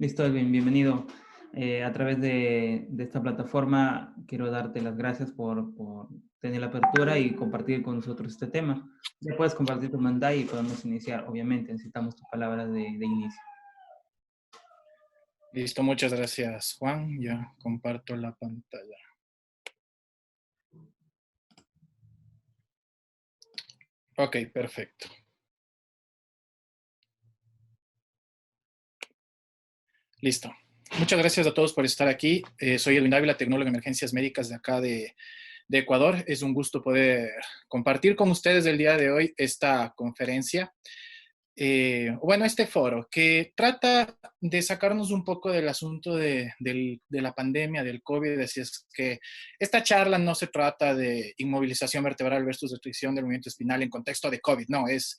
Listo, Edwin, bienvenido. A través de esta plataforma quiero darte las gracias por tener la apertura y compartir con nosotros este tema. Ya puedes compartir tu pantalla y podemos iniciar. Obviamente necesitamos tus palabras de inicio. Listo, muchas gracias, Juan. Ya comparto la pantalla. Ok, perfecto. Listo. Muchas gracias a todos por estar aquí. Soy Edwin Ávila, tecnólogo en emergencias médicas de acá de Ecuador. Es un gusto poder compartir con ustedes el día de hoy esta conferencia. Este foro que trata de sacarnos un poco del asunto de la pandemia, del COVID, así es que esta charla no se trata de inmovilización vertebral versus restricción del movimiento espinal en contexto de COVID, no, es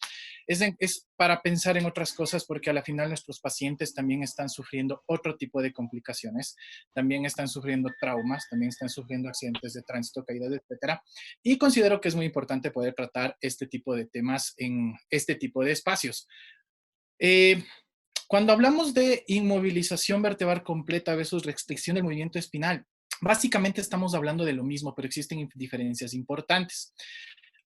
para pensar en otras cosas porque a la final nuestros pacientes también están sufriendo otro tipo de complicaciones, también están sufriendo traumas, también están sufriendo accidentes de tránsito, caídas, etcétera, y considero que es muy importante poder tratar este tipo de temas en este tipo de espacios. Eh, Cuando hablamos de inmovilización vertebral completa versus restricción del movimiento espinal, básicamente estamos hablando de lo mismo, pero existen diferencias importantes.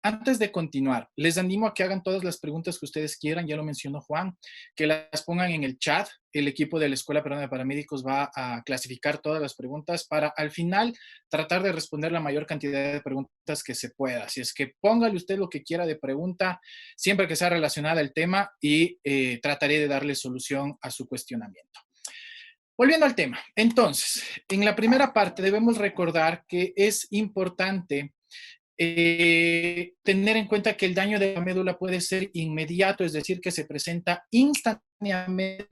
Antes de continuar, les animo a que hagan todas las preguntas que ustedes quieran, ya lo mencionó Juan, que las pongan en el chat. El equipo de la Escuela Peruana de Paramédicos va a clasificar todas las preguntas para al final tratar de responder la mayor cantidad de preguntas que se pueda. Así es que póngale usted lo que quiera de pregunta, siempre que sea relacionada al tema y trataré de darle solución a su cuestionamiento. Volviendo al tema, entonces, en la primera parte debemos recordar que es importante tener en cuenta que el daño de la médula puede ser inmediato, es decir, que se presenta instantáneamente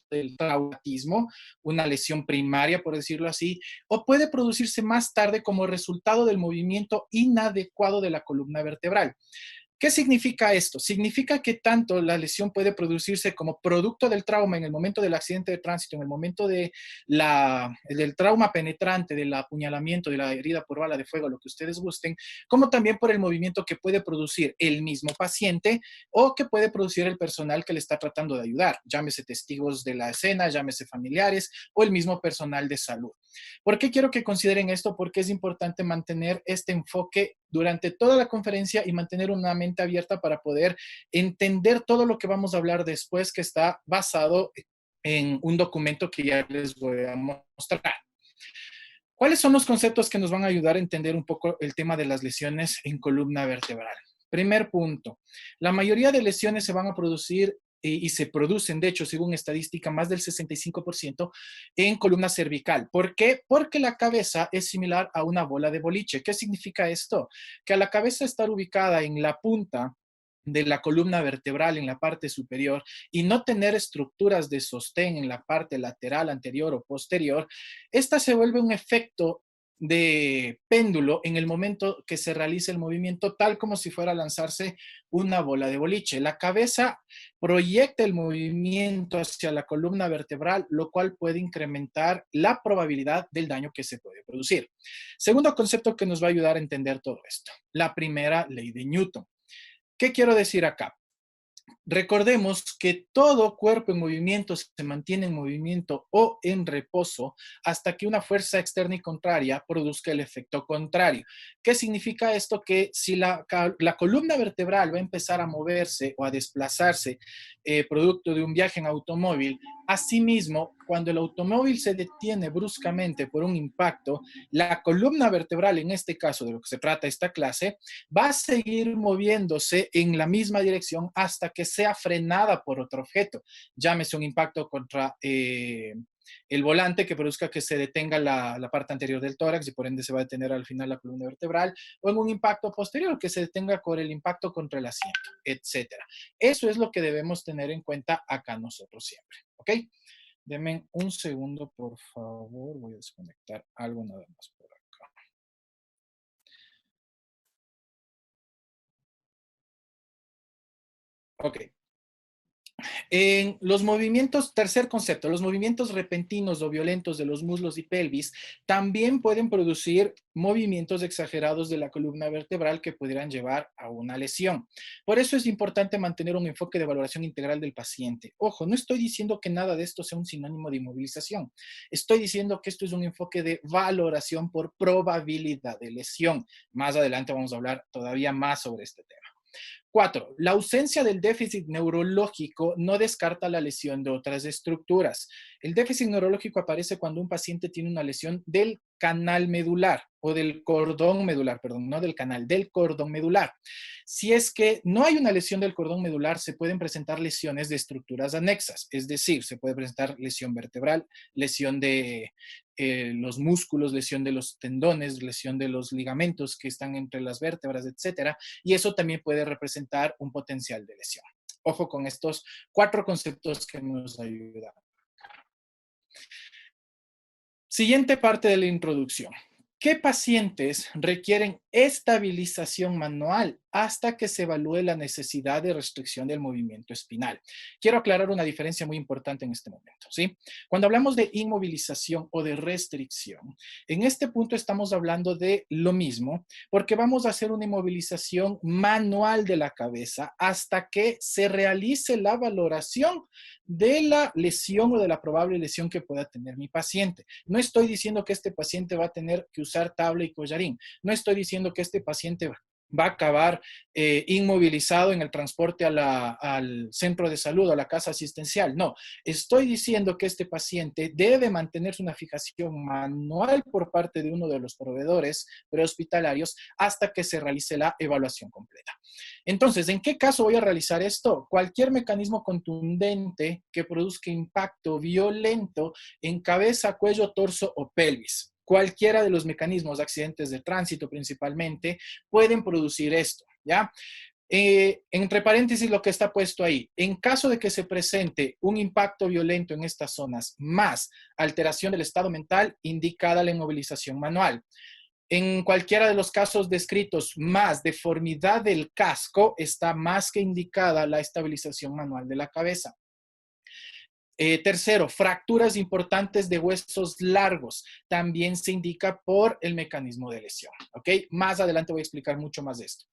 del traumatismo, una lesión primaria, por decirlo así, o puede producirse más tarde como resultado del movimiento inadecuado de la columna vertebral. ¿Qué significa esto? Significa que tanto la lesión puede producirse como producto del trauma en el momento del accidente de tránsito, en el momento del trauma penetrante, del apuñalamiento, de la herida por bala de fuego, lo que ustedes gusten, como también por el movimiento que puede producir el mismo paciente o que puede producir el personal que le está tratando de ayudar, llámese testigos de la escena, llámese familiares o el mismo personal de salud. ¿Por qué quiero que consideren esto? Porque es importante mantener este enfoque durante toda la conferencia y mantener una mente abierta para poder entender todo lo que vamos a hablar después, que está basado en un documento que ya les voy a mostrar. ¿Cuáles son los conceptos que nos van a ayudar a entender un poco el tema de las lesiones en columna vertebral? Primer punto, la mayoría de lesiones se van a producir y se producen, de hecho, según estadística, más del 65% en columna cervical. ¿Por qué? Porque la cabeza es similar a una bola de boliche. ¿Qué significa esto? Que a la cabeza estar ubicada en la punta de la columna vertebral en la parte superior y no tener estructuras de sostén en la parte lateral, anterior o posterior, esta se vuelve un efecto de péndulo en el momento que se realiza el movimiento, tal como si fuera a lanzarse una bola de boliche. La cabeza proyecta el movimiento hacia la columna vertebral, lo cual puede incrementar la probabilidad del daño que se puede producir. Segundo concepto que nos va a ayudar a entender todo esto, la primera ley de Newton. ¿Qué quiero decir acá? Recordemos que todo cuerpo en movimiento se mantiene en movimiento o en reposo hasta que una fuerza externa y contraria produzca el efecto contrario. ¿Qué significa esto? Que si la columna vertebral va a empezar a moverse o a desplazarse producto de un viaje en automóvil, asimismo, cuando el automóvil se detiene bruscamente por un impacto, la columna vertebral, en este caso de lo que se trata esta clase, va a seguir moviéndose en la misma dirección hasta que sea frenada por otro objeto. Llámese un impacto contra el volante que produzca que se detenga la parte anterior del tórax y por ende se va a detener al final la columna vertebral, o en un impacto posterior que se detenga por el impacto contra el asiento, etcétera. Eso es lo que debemos tener en cuenta acá nosotros siempre, ¿ok? Denme un segundo, por favor. Voy a desconectar algo nada más por acá. Ok. En los movimientos, tercer concepto, los movimientos repentinos o violentos de los muslos y pelvis también pueden producir movimientos exagerados de la columna vertebral que pudieran llevar a una lesión. Por eso es importante mantener un enfoque de valoración integral del paciente. Ojo, no estoy diciendo que nada de esto sea un sinónimo de inmovilización. Estoy diciendo que esto es un enfoque de valoración por probabilidad de lesión. Más adelante vamos a hablar todavía más sobre este tema. 4. La ausencia del déficit neurológico no descarta la lesión de otras estructuras. El déficit neurológico aparece cuando un paciente tiene una lesión del canal medular o del cordón medular, perdón, no del canal, del cordón medular. Si es que no hay una lesión del cordón medular, se pueden presentar lesiones de estructuras anexas, es decir, se puede presentar lesión vertebral, lesión de los músculos, lesión de los tendones, lesión de los ligamentos que están entre las vértebras, etcétera, y eso también puede representar un potencial de lesión. Ojo con estos 4 conceptos que nos ayudan. Siguiente parte de la introducción. ¿Qué pacientes requieren estabilización manual hasta que se evalúe la necesidad de restricción del movimiento espinal? Quiero aclarar una diferencia muy importante en este momento, ¿sí? Cuando hablamos de inmovilización o de restricción, en este punto estamos hablando de lo mismo, porque vamos a hacer una inmovilización manual de la cabeza hasta que se realice la valoración de la lesión o de la probable lesión que pueda tener mi paciente. No estoy diciendo que este paciente va a tener que usar tabla y collarín. No estoy diciendo que este paciente va a acabar inmovilizado en el transporte al centro de salud o a la casa asistencial. No, estoy diciendo que este paciente debe mantenerse una fijación manual por parte de uno de los proveedores prehospitalarios hasta que se realice la evaluación completa. Entonces, ¿en qué caso voy a realizar esto? Cualquier mecanismo contundente que produzca impacto violento en cabeza, cuello, torso o pelvis. Cualquiera de los mecanismos, accidentes de tránsito principalmente, pueden producir esto, ¿ya? Entre paréntesis lo que está puesto ahí, en caso de que se presente un impacto violento en estas zonas más alteración del estado mental, indicada la inmovilización manual. En cualquiera de los casos descritos más deformidad del casco, está más que indicada la estabilización manual de la cabeza. Tercero, fracturas importantes de huesos largos. También se indica por el mecanismo de lesión. ¿Ok? Más adelante voy a explicar mucho más de esto.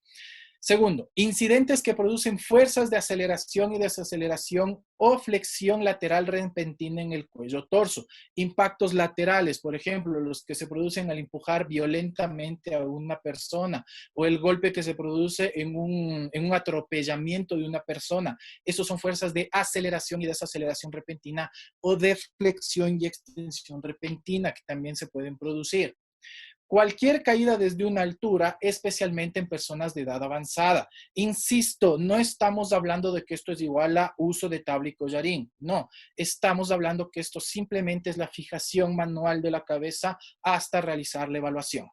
Segundo, incidentes que producen fuerzas de aceleración y desaceleración o flexión lateral repentina en el cuello torso. Impactos laterales, por ejemplo, los que se producen al empujar violentamente a una persona o el golpe que se produce en un atropellamiento de una persona. Esos son fuerzas de aceleración y desaceleración repentina o de flexión y extensión repentina que también se pueden producir. Cualquier caída desde una altura, especialmente en personas de edad avanzada. Insisto, no estamos hablando de que esto es igual a uso de tabla y collarín. No, estamos hablando que esto simplemente es la fijación manual de la cabeza hasta realizar la evaluación.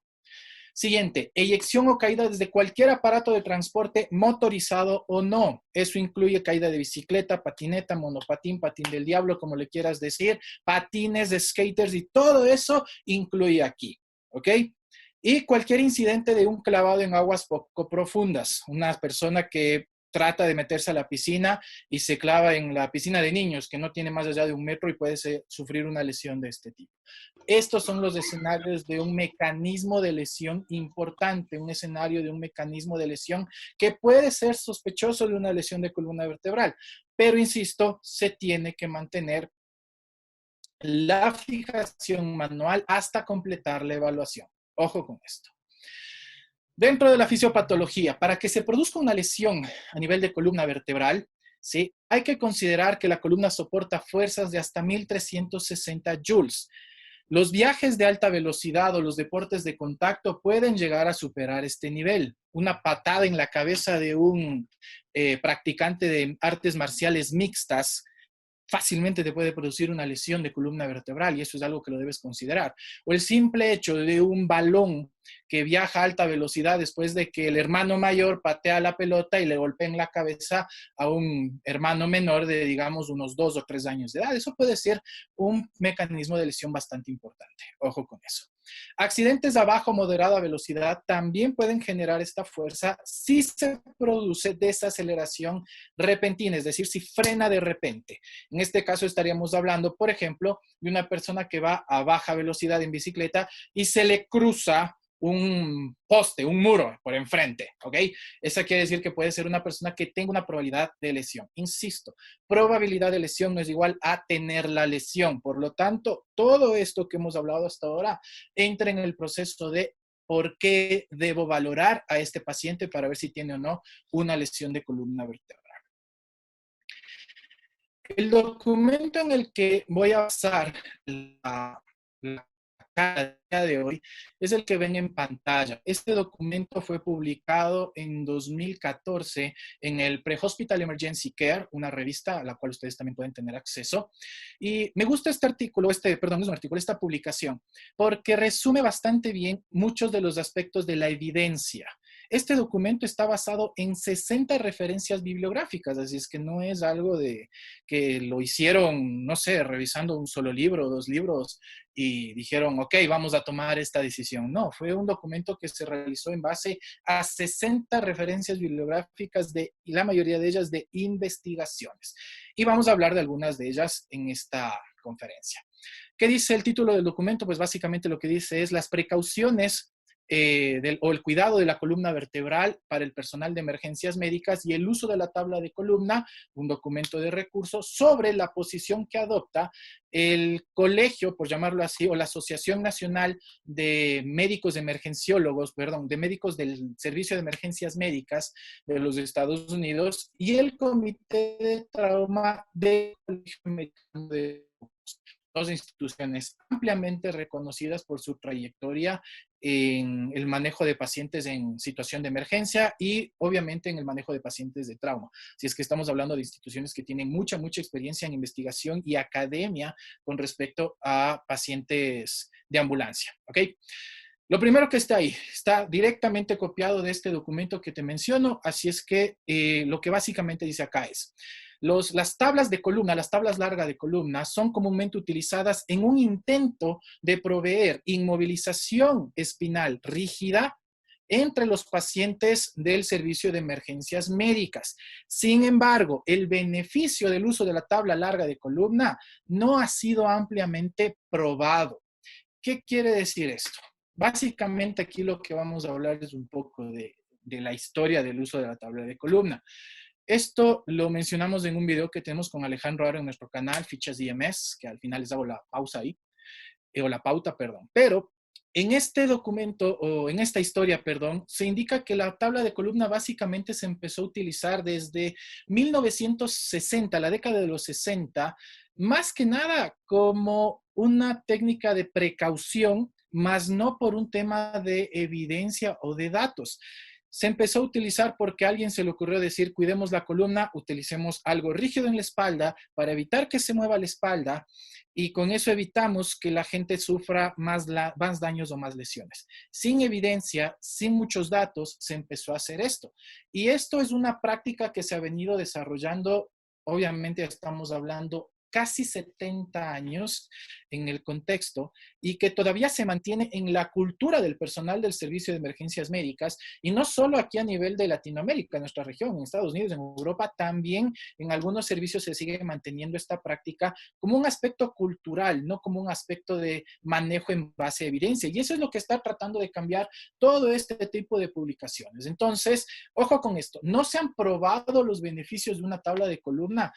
Siguiente, eyección o caída desde cualquier aparato de transporte motorizado o no. Eso incluye caída de bicicleta, patineta, monopatín, patín del diablo, como le quieras decir, patines, skaters y todo eso incluye aquí. ¿Ok? Y cualquier incidente de un clavado en aguas poco profundas. Una persona que trata de meterse a la piscina y se clava en la piscina de niños, que no tiene más allá de 1 metro y puede sufrir una lesión de este tipo. Estos son los escenarios de un mecanismo de lesión importante, un escenario de un mecanismo de lesión que puede ser sospechoso de una lesión de columna vertebral. Pero, insisto, se tiene que mantener la fijación manual hasta completar la evaluación. Ojo con esto. Dentro de la fisiopatología, para que se produzca una lesión a nivel de columna vertebral, ¿sí? Hay que considerar que la columna soporta fuerzas de hasta 1360 joules. Los viajes de alta velocidad o los deportes de contacto pueden llegar a superar este nivel. Una patada en la cabeza de un practicante de artes marciales mixtas fácilmente te puede producir una lesión de columna vertebral y eso es algo que lo debes considerar. O el simple hecho de un balón que viaja a alta velocidad después de que el hermano mayor patea la pelota y le golpea en la cabeza a un hermano menor de, digamos, unos 2 o 3 años de edad. Eso puede ser un mecanismo de lesión bastante importante. Ojo con eso. Accidentes a baja o moderada velocidad también pueden generar esta fuerza si se produce desaceleración repentina, es decir, si frena de repente. En este caso estaríamos hablando, por ejemplo, de una persona que va a baja velocidad en bicicleta y se le cruza un poste, un muro por enfrente, ¿ok? Eso quiere decir que puede ser una persona que tenga una probabilidad de lesión. Insisto, probabilidad de lesión no es igual a tener la lesión. Por lo tanto, todo esto que hemos hablado hasta ahora entra en el proceso de por qué debo valorar a este paciente para ver si tiene o no una lesión de columna vertebral. El documento en el que voy a basar la día de hoy es el que ven en pantalla. Este documento fue publicado en 2014 en el Pre-Hospital Emergency Care, una revista a la cual ustedes también pueden tener acceso. Y me gusta este artículo, perdón, es un artículo, esta publicación, porque resume bastante bien muchos de los aspectos de la evidencia. Este documento está basado en 60 referencias bibliográficas, así es que no es algo de que lo hicieron, no sé, revisando un solo libro o 2 libros y dijeron, ok, vamos a tomar esta decisión. No, fue un documento que se realizó en base a 60 referencias bibliográficas y la mayoría de ellas de investigaciones. Y vamos a hablar de algunas de ellas en esta conferencia. ¿Qué dice el título del documento? Pues básicamente lo que dice es las precauciones o el cuidado de la columna vertebral para el personal de emergencias médicas y el uso de la tabla de columna, un documento de recursos sobre la posición que adopta el colegio, por llamarlo así, o la Asociación Nacional de Médicos Emergenciólogos, perdón, de médicos del Servicio de Emergencias Médicas de los Estados Unidos y el Comité de Trauma del Colegio Americano de 2 instituciones ampliamente reconocidas por su trayectoria en el manejo de pacientes en situación de emergencia y obviamente en el manejo de pacientes de trauma. Si es que estamos hablando de instituciones que tienen mucha experiencia en investigación y academia con respecto a pacientes de ambulancia, ¿ok? Lo primero que está ahí, está directamente copiado de este documento que te menciono, así es que lo que básicamente dice acá es, las tablas de columna, las tablas largas de columna son comúnmente utilizadas en un intento de proveer inmovilización espinal rígida entre los pacientes del servicio de emergencias médicas. Sin embargo, el beneficio del uso de la tabla larga de columna no ha sido ampliamente probado. ¿Qué quiere decir esto? Básicamente aquí lo que vamos a hablar es un poco de la historia del uso de la tabla de columna. Esto lo mencionamos en un video que tenemos con Alejandro Aro en nuestro canal, Fichas IMS, que al final les hago la pausa ahí, o la pauta, perdón. Pero en este documento, o en esta historia, perdón, se indica que la tabla de columna básicamente se empezó a utilizar desde 1960, la década de los 60, más que nada como una técnica de precaución, más no por un tema de evidencia o de datos. Se empezó a utilizar porque a alguien se le ocurrió decir, cuidemos la columna, utilicemos algo rígido en la espalda para evitar que se mueva la espalda y con eso evitamos que la gente sufra más daños o más lesiones. Sin evidencia, sin muchos datos, se empezó a hacer esto. Y esto es una práctica que se ha venido desarrollando, obviamente estamos hablando casi 70 años en el contexto y que todavía se mantiene en la cultura del personal del servicio de emergencias médicas y no solo aquí a nivel de Latinoamérica, en nuestra región, en Estados Unidos, en Europa, también en algunos servicios se sigue manteniendo esta práctica como un aspecto cultural, no como un aspecto de manejo en base a evidencia. Y eso es lo que está tratando de cambiar todo este tipo de publicaciones. Entonces, ojo con esto, no se han probado los beneficios de una tabla de columna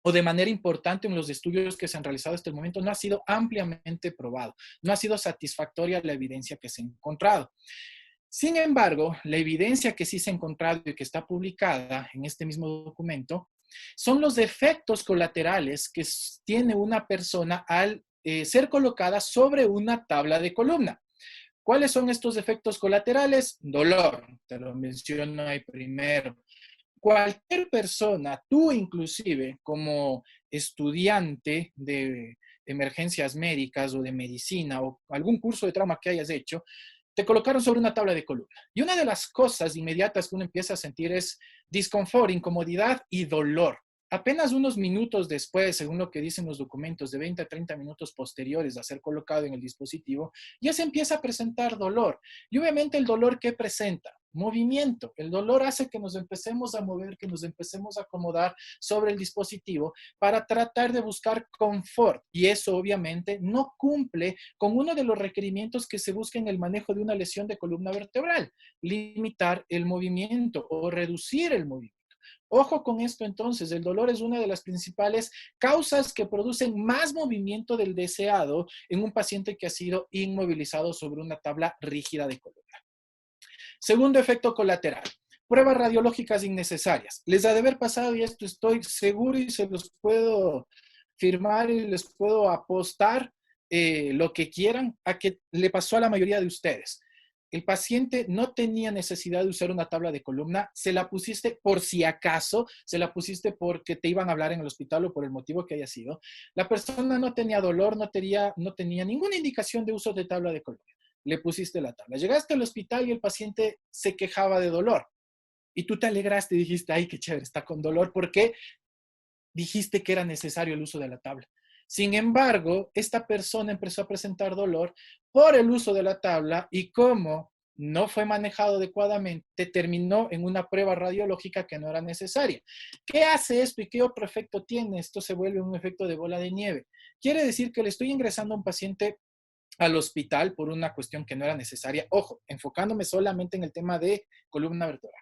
o de manera importante en los estudios que se han realizado hasta el momento, no ha sido ampliamente probado. No ha sido satisfactoria la evidencia que se ha encontrado. Sin embargo, la evidencia que sí se ha encontrado y que está publicada en este mismo documento son los efectos colaterales que tiene una persona al ser colocada sobre una tabla de columna. ¿Cuáles son estos efectos colaterales? Dolor, te lo menciono ahí primero. Cualquier persona, tú inclusive como estudiante de emergencias médicas o de medicina o algún curso de trauma que hayas hecho, te colocaron sobre una tabla de columna. Y una de las cosas inmediatas que uno empieza a sentir es disconfort, incomodidad y dolor. Apenas unos minutos después, según lo que dicen los documentos, de 20 a 30 minutos posteriores a ser colocado en el dispositivo, ya se empieza a presentar dolor. Y obviamente el dolor, ¿qué presenta? Movimiento. El dolor hace que nos empecemos a mover, que nos empecemos a acomodar sobre el dispositivo para tratar de buscar confort. Y eso obviamente no cumple con uno de los requerimientos que se busca en el manejo de una lesión de columna vertebral: limitar el movimiento o reducir el movimiento. Ojo con esto entonces, el dolor es una de las principales causas que producen más movimiento del deseado en un paciente que ha sido inmovilizado sobre una tabla rígida de columna. Segundo efecto colateral: pruebas radiológicas innecesarias. Les ha de haber pasado, y esto estoy seguro y se los puedo firmar y les puedo apostar lo que quieran, a que le pasó a la mayoría de ustedes. El paciente no tenía necesidad de usar una tabla de columna, se la pusiste por si acaso, se la pusiste porque te iban a hablar en el hospital o por el motivo que haya sido. La persona no tenía dolor, no tenía ninguna indicación de uso de tabla de columna. Le pusiste la tabla. Llegaste al hospital y el paciente se quejaba de dolor. Y tú te alegraste y dijiste, ay, qué chévere, está con dolor, porque dijiste que era necesario el uso de la tabla. Sin embargo, esta persona empezó a presentar dolor por el uso de la tabla y como no fue manejado adecuadamente, terminó en una prueba radiológica que no era necesaria. ¿Qué hace esto y qué otro efecto tiene? Esto se vuelve un efecto de bola de nieve. Quiere decir que le estoy ingresando a un paciente al hospital por una cuestión que no era necesaria. Ojo, enfocándome solamente en el tema de columna vertebral.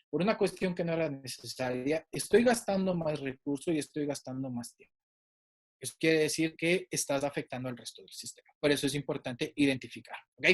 Por una cuestión que no era necesaria, estoy gastando más recursos y estoy gastando más tiempo. Eso quiere decir que estás afectando al resto del sistema. Por eso es importante identificar. ¿Ok?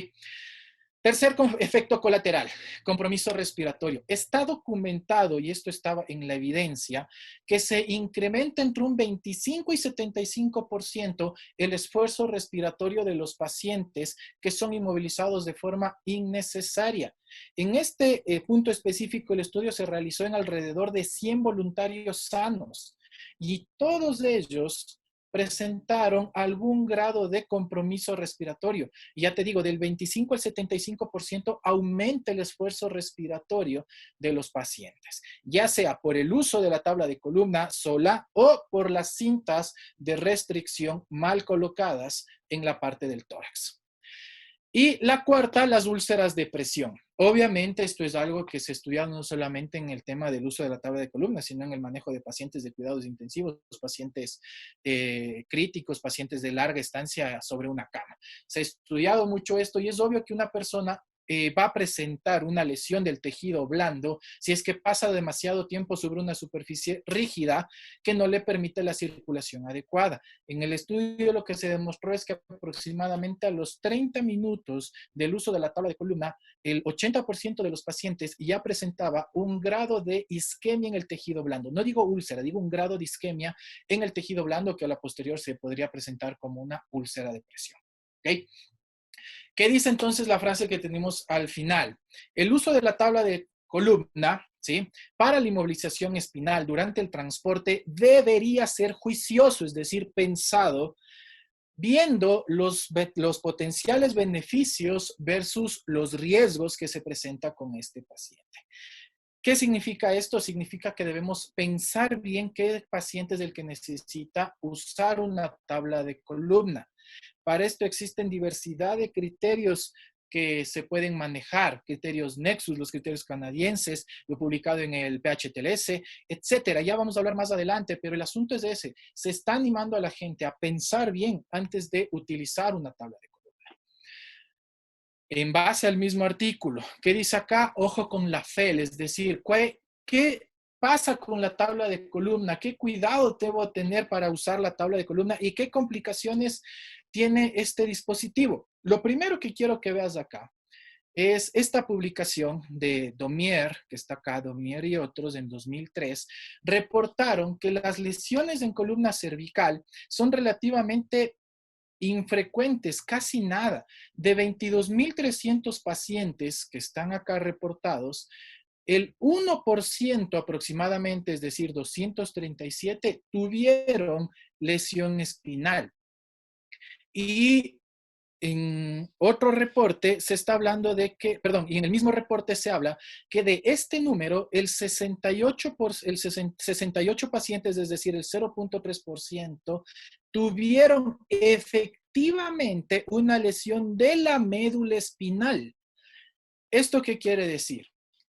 Tercer efecto colateral: compromiso respiratorio. Está documentado, y esto estaba en la evidencia, que se incrementa entre un 25 y 75% el esfuerzo respiratorio de los pacientes que son inmovilizados de forma innecesaria. En este punto específico, el estudio se realizó en alrededor de 100 voluntarios sanos y todos ellos presentaron algún grado de compromiso respiratorio. Y ya te digo, del 25 al 75% aumenta el esfuerzo respiratorio de los pacientes, ya sea por el uso de la tabla de columna sola o por las cintas de restricción mal colocadas en la parte del tórax. Y la cuarta, las úlceras de presión. Obviamente esto es algo que se estudia no solamente en el tema del uso de la tabla de columna, sino en el manejo de pacientes de cuidados intensivos, pacientes críticos, pacientes de larga estancia sobre una cama. Se ha estudiado mucho esto y es obvio que una persona va a presentar una lesión del tejido blando si es que pasa demasiado tiempo sobre una superficie rígida que no le permite la circulación adecuada. En el estudio lo que se demostró es que aproximadamente a los 30 minutos del uso de la tabla de columna, el 80% de los pacientes ya presentaba un grado de isquemia en el tejido blando. No digo úlcera, digo un grado de isquemia en el tejido blando que a la posterior se podría presentar como una úlcera de presión. ¿Okay? ¿Qué dice entonces la frase que tenemos al final? El uso de la tabla de columna, ¿sí?, para la inmovilización espinal durante el transporte debería ser juicioso, es decir, pensado, viendo los potenciales beneficios versus los riesgos que se presenta con este paciente. ¿Qué significa esto? Significa que debemos pensar bien qué paciente es el que necesita usar una tabla de columna. Para esto existen diversidad de criterios que se pueden manejar, criterios Nexus, los criterios canadienses, lo publicado en el PHTLS, etcétera. Ya vamos a hablar más adelante, pero el asunto es ese. Se está animando a la gente a pensar bien antes de utilizar una tabla de columna. En base al mismo artículo, ¿qué dice acá? Ojo con la FEL, es decir, ¿qué pasa con la tabla de columna? ¿Qué cuidado debo tener para usar la tabla de columna? ¿Y qué complicaciones tiene este dispositivo? Lo primero que quiero que veas acá es esta publicación de Domier, que está acá, Domier y otros, en 2003, reportaron que las lesiones en columna cervical son relativamente infrecuentes, casi nada. De 22.300 pacientes que están acá reportados, el 1% aproximadamente, es decir, 237, tuvieron lesión espinal. Y en otro reporte se está hablando de que, perdón, y en el mismo reporte se habla que de este número, el 68 pacientes, es decir, el 0.3%, tuvieron efectivamente una lesión de la médula espinal. ¿Esto qué quiere decir?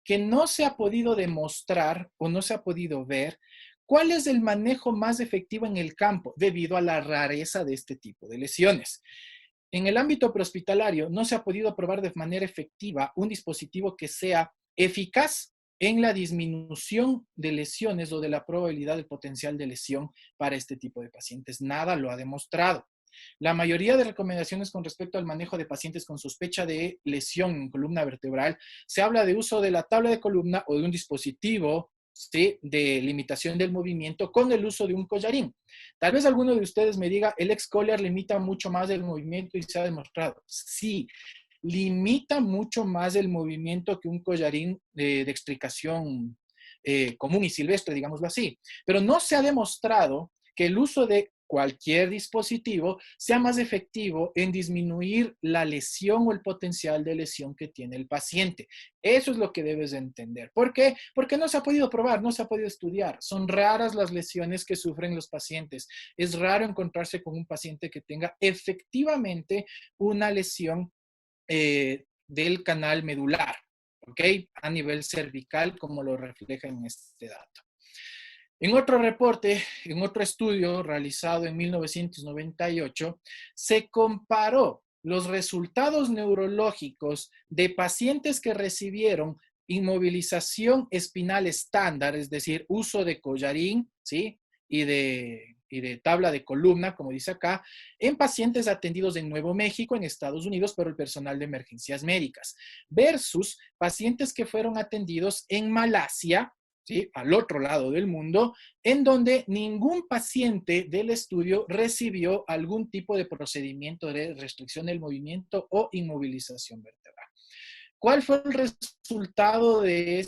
Que no se ha podido demostrar o no se ha podido ver cuál es el manejo más efectivo en el campo debido a la rareza de este tipo de lesiones. En el ámbito prehospitalario no se ha podido probar de manera efectiva un dispositivo que sea eficaz en la disminución de lesiones o de la probabilidad del potencial de lesión para este tipo de pacientes. Nada lo ha demostrado. La mayoría de recomendaciones con respecto al manejo de pacientes con sospecha de lesión en columna vertebral, se habla de uso de la tabla de columna o de un dispositivo, ¿sí?, de limitación del movimiento con el uso de un collarín. Tal vez alguno de ustedes me diga, el X-Collar limita mucho más el movimiento y se ha demostrado. Sí, limita mucho más el movimiento que un collarín de extricación común y silvestre, digámoslo así. Pero no se ha demostrado que el uso de cualquier dispositivo sea más efectivo en disminuir la lesión o el potencial de lesión que tiene el paciente. Eso es lo que debes de entender. ¿Por qué? Porque no se ha podido probar, no se ha podido estudiar. Son raras las lesiones que sufren los pacientes. Es raro encontrarse con un paciente que tenga efectivamente una lesión del canal medular, ¿ok? A nivel cervical, como lo refleja en este dato. En otro reporte, en otro estudio realizado en 1998, se comparó los resultados neurológicos de pacientes que recibieron inmovilización espinal estándar, es decir, uso de collarín, ¿sí?, y de tabla de columna, como dice acá, en pacientes atendidos en Nuevo México, en Estados Unidos, por el personal de emergencias médicas, versus pacientes que fueron atendidos en Malasia, ¿sí?, al otro lado del mundo, en donde ningún paciente del estudio recibió algún tipo de procedimiento de restricción del movimiento o inmovilización vertebral. ¿Cuál fue el resultado de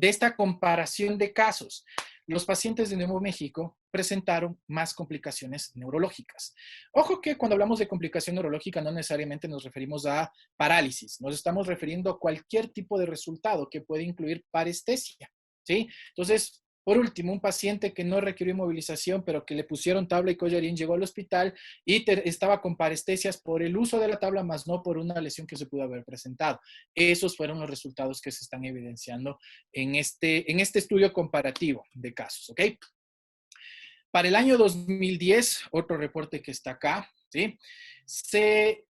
esta comparación de casos? Los pacientes de Nuevo México presentaron más complicaciones neurológicas. Ojo que cuando hablamos de complicación neurológica no necesariamente nos referimos a parálisis, nos estamos refiriendo a cualquier tipo de resultado que puede incluir parestesia, ¿sí? Entonces, por último, un paciente que no requirió inmovilización, pero que le pusieron tabla y collarín, llegó al hospital y estaba con parestesias por el uso de la tabla, más no por una lesión que se pudo haber presentado. Esos fueron los resultados que se están evidenciando en este estudio comparativo de casos, ¿ok? Para el año 2010, otro reporte que está acá, ¿sí?, se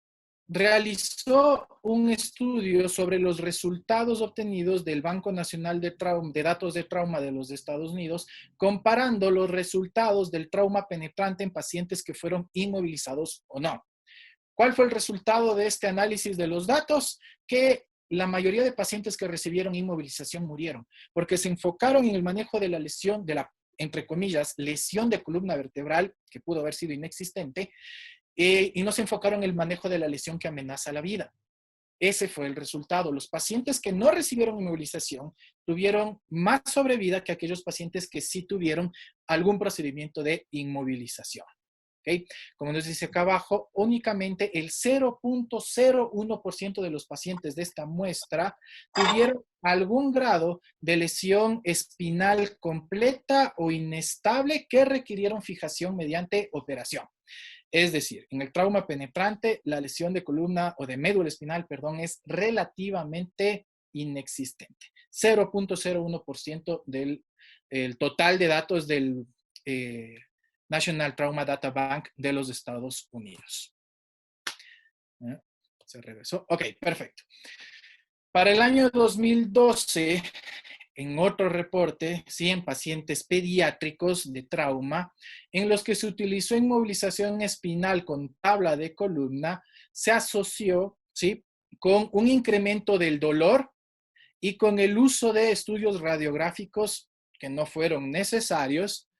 realizó un estudio sobre los resultados obtenidos del Banco Nacional de Datos de Trauma de los Estados Unidos, comparando los resultados del trauma penetrante en pacientes que fueron inmovilizados o no. ¿Cuál fue el resultado de este análisis de los datos? Que la mayoría de pacientes que recibieron inmovilización murieron, porque se enfocaron en el manejo de la lesión, de la, entre comillas, lesión de columna vertebral, que pudo haber sido inexistente, y no se enfocaron en el manejo de la lesión que amenaza la vida. Ese fue el resultado. Los pacientes que no recibieron inmovilización tuvieron más sobrevida que aquellos pacientes que sí tuvieron algún procedimiento de inmovilización. ¿Okay? Como nos dice acá abajo, únicamente el 0.01% de los pacientes de esta muestra tuvieron algún grado de lesión espinal completa o inestable que requirieron fijación mediante operación. Es decir, en el trauma penetrante, la lesión de columna o de médula espinal, perdón, es relativamente inexistente. 0.01% del total de datos del National Trauma Data Bank de los Estados Unidos. Se regresó. Ok, perfecto. Para el año 2012, en otro reporte, sí, en pacientes pediátricos de trauma, en los que se utilizó inmovilización espinal con tabla de columna, se asoció, ¿sí?, con un incremento del dolor y con el uso de estudios radiográficos que no fueron necesarios,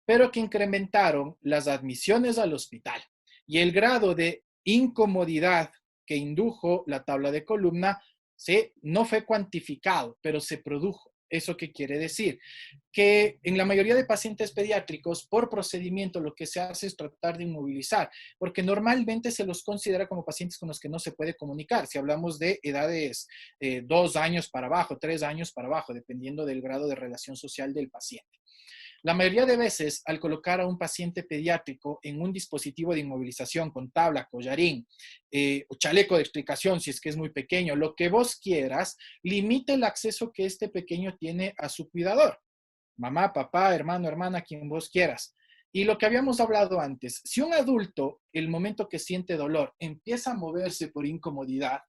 pero que incrementaron las admisiones al hospital y el grado de incomodidad que indujo la tabla de columna, ¿sí?, no fue cuantificado, pero se produjo. ¿Eso qué quiere decir? Que en la mayoría de pacientes pediátricos, por procedimiento, lo que se hace es tratar de inmovilizar, porque normalmente se los considera como pacientes con los que no se puede comunicar. Si hablamos de edades 2 años para abajo, 3 años para abajo, dependiendo del grado de relación social del paciente. La mayoría de veces, al colocar a un paciente pediátrico en un dispositivo de inmovilización con tabla, collarín o chaleco de explicación, si es que es muy pequeño, lo que vos quieras, limite el acceso que este pequeño tiene a su cuidador. Mamá, papá, hermano, hermana, quien vos quieras. Y lo que habíamos hablado antes, si un adulto, el momento que siente dolor, empieza a moverse por incomodidad,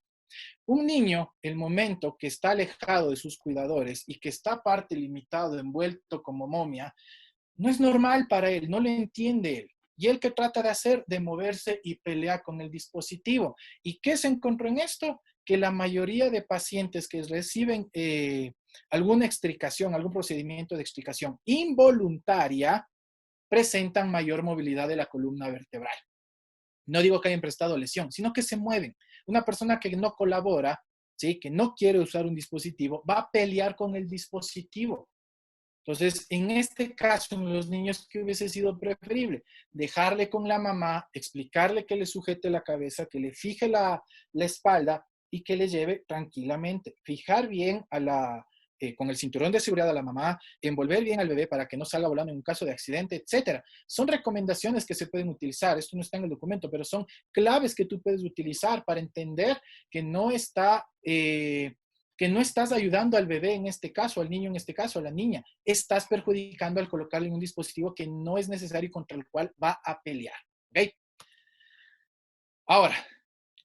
un niño, el momento que está alejado de sus cuidadores y que está aparte limitado, envuelto como momia, no es normal para él, no le entiende él. Y él que trata de hacer, de moverse y pelea con el dispositivo. ¿Y qué se encontró en esto? Que la mayoría de pacientes que reciben alguna extricación, algún procedimiento de extricación involuntaria, presentan mayor movilidad de la columna vertebral. No digo que hayan prestado lesión, sino que se mueven. Una persona que no colabora, ¿sí? Que no quiere usar un dispositivo, va a pelear con el dispositivo. Entonces, en este caso, en los niños, ¿qué hubiese sido preferible? Dejarle con la mamá, explicarle que le sujete la cabeza, que le fije la espalda y que le lleve tranquilamente. Fijar bien con el cinturón de seguridad a la mamá, envolver bien al bebé para que no salga volando en un caso de accidente, etcétera. Son recomendaciones que se pueden utilizar. Esto no está en el documento, pero son claves que tú puedes utilizar para entender que no estás ayudando al bebé en este caso, al niño en este caso, a la niña. Estás perjudicando al colocarle en un dispositivo que no es necesario y contra el cual va a pelear. ¿Okay? Ahora,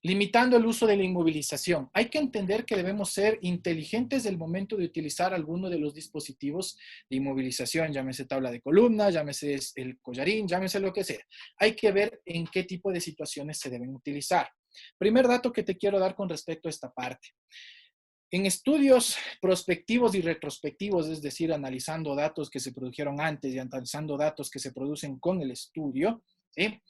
limitando el uso de la inmovilización. Hay que entender que debemos ser inteligentes del momento de utilizar alguno de los dispositivos de inmovilización, llámese tabla de columna, llámese el collarín, llámese lo que sea. Hay que ver en qué tipo de situaciones se deben utilizar. Primer dato que te quiero dar con respecto a esta parte. En estudios prospectivos y retrospectivos, es decir, analizando datos que se produjeron antes y analizando datos que se producen con el estudio, ¿sí?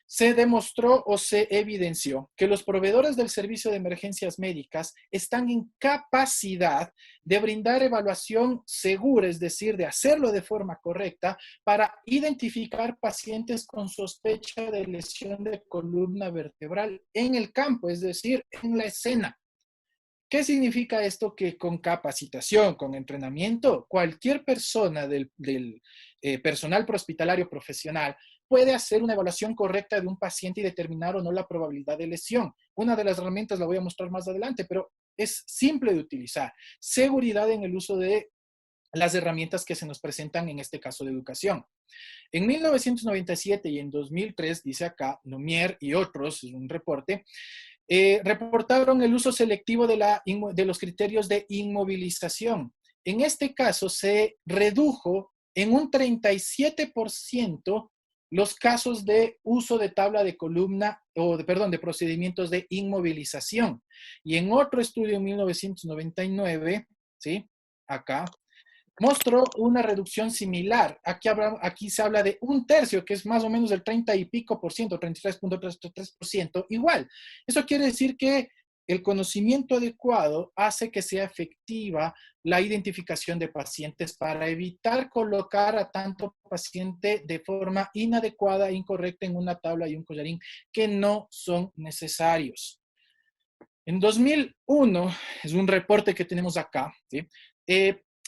Se demostró o se evidenció que los proveedores del servicio de emergencias médicas están en capacidad de brindar evaluación segura, es decir, de hacerlo de forma correcta para identificar pacientes con sospecha de lesión de columna vertebral en el campo, es decir, en la escena. ¿Qué significa esto? Que con capacitación, con entrenamiento, cualquier persona del personal prehospitalario profesional puede hacer una evaluación correcta de un paciente y determinar o no la probabilidad de lesión. Una de las herramientas la voy a mostrar más adelante, pero es simple de utilizar. Seguridad en el uso de las herramientas que se nos presentan en este caso de educación. En 1997 y en 2003, dice acá, Nomier y otros, es un reporte, reportaron el uso selectivo de los criterios de inmovilización. En este caso se redujo en un 37% los casos de uso de tabla de columna, de procedimientos de inmovilización. Y en otro estudio en 1999, ¿sí? Acá, mostró una reducción similar. Aquí se habla de un tercio, que es más o menos el 30 y pico por ciento, 33.33%, igual. Eso quiere decir que el conocimiento adecuado hace que sea efectiva la identificación de pacientes para evitar colocar a tanto paciente de forma inadecuada e incorrecta en una tabla y un collarín que no son necesarios. En 2001, es un reporte que tenemos acá, ¿sí?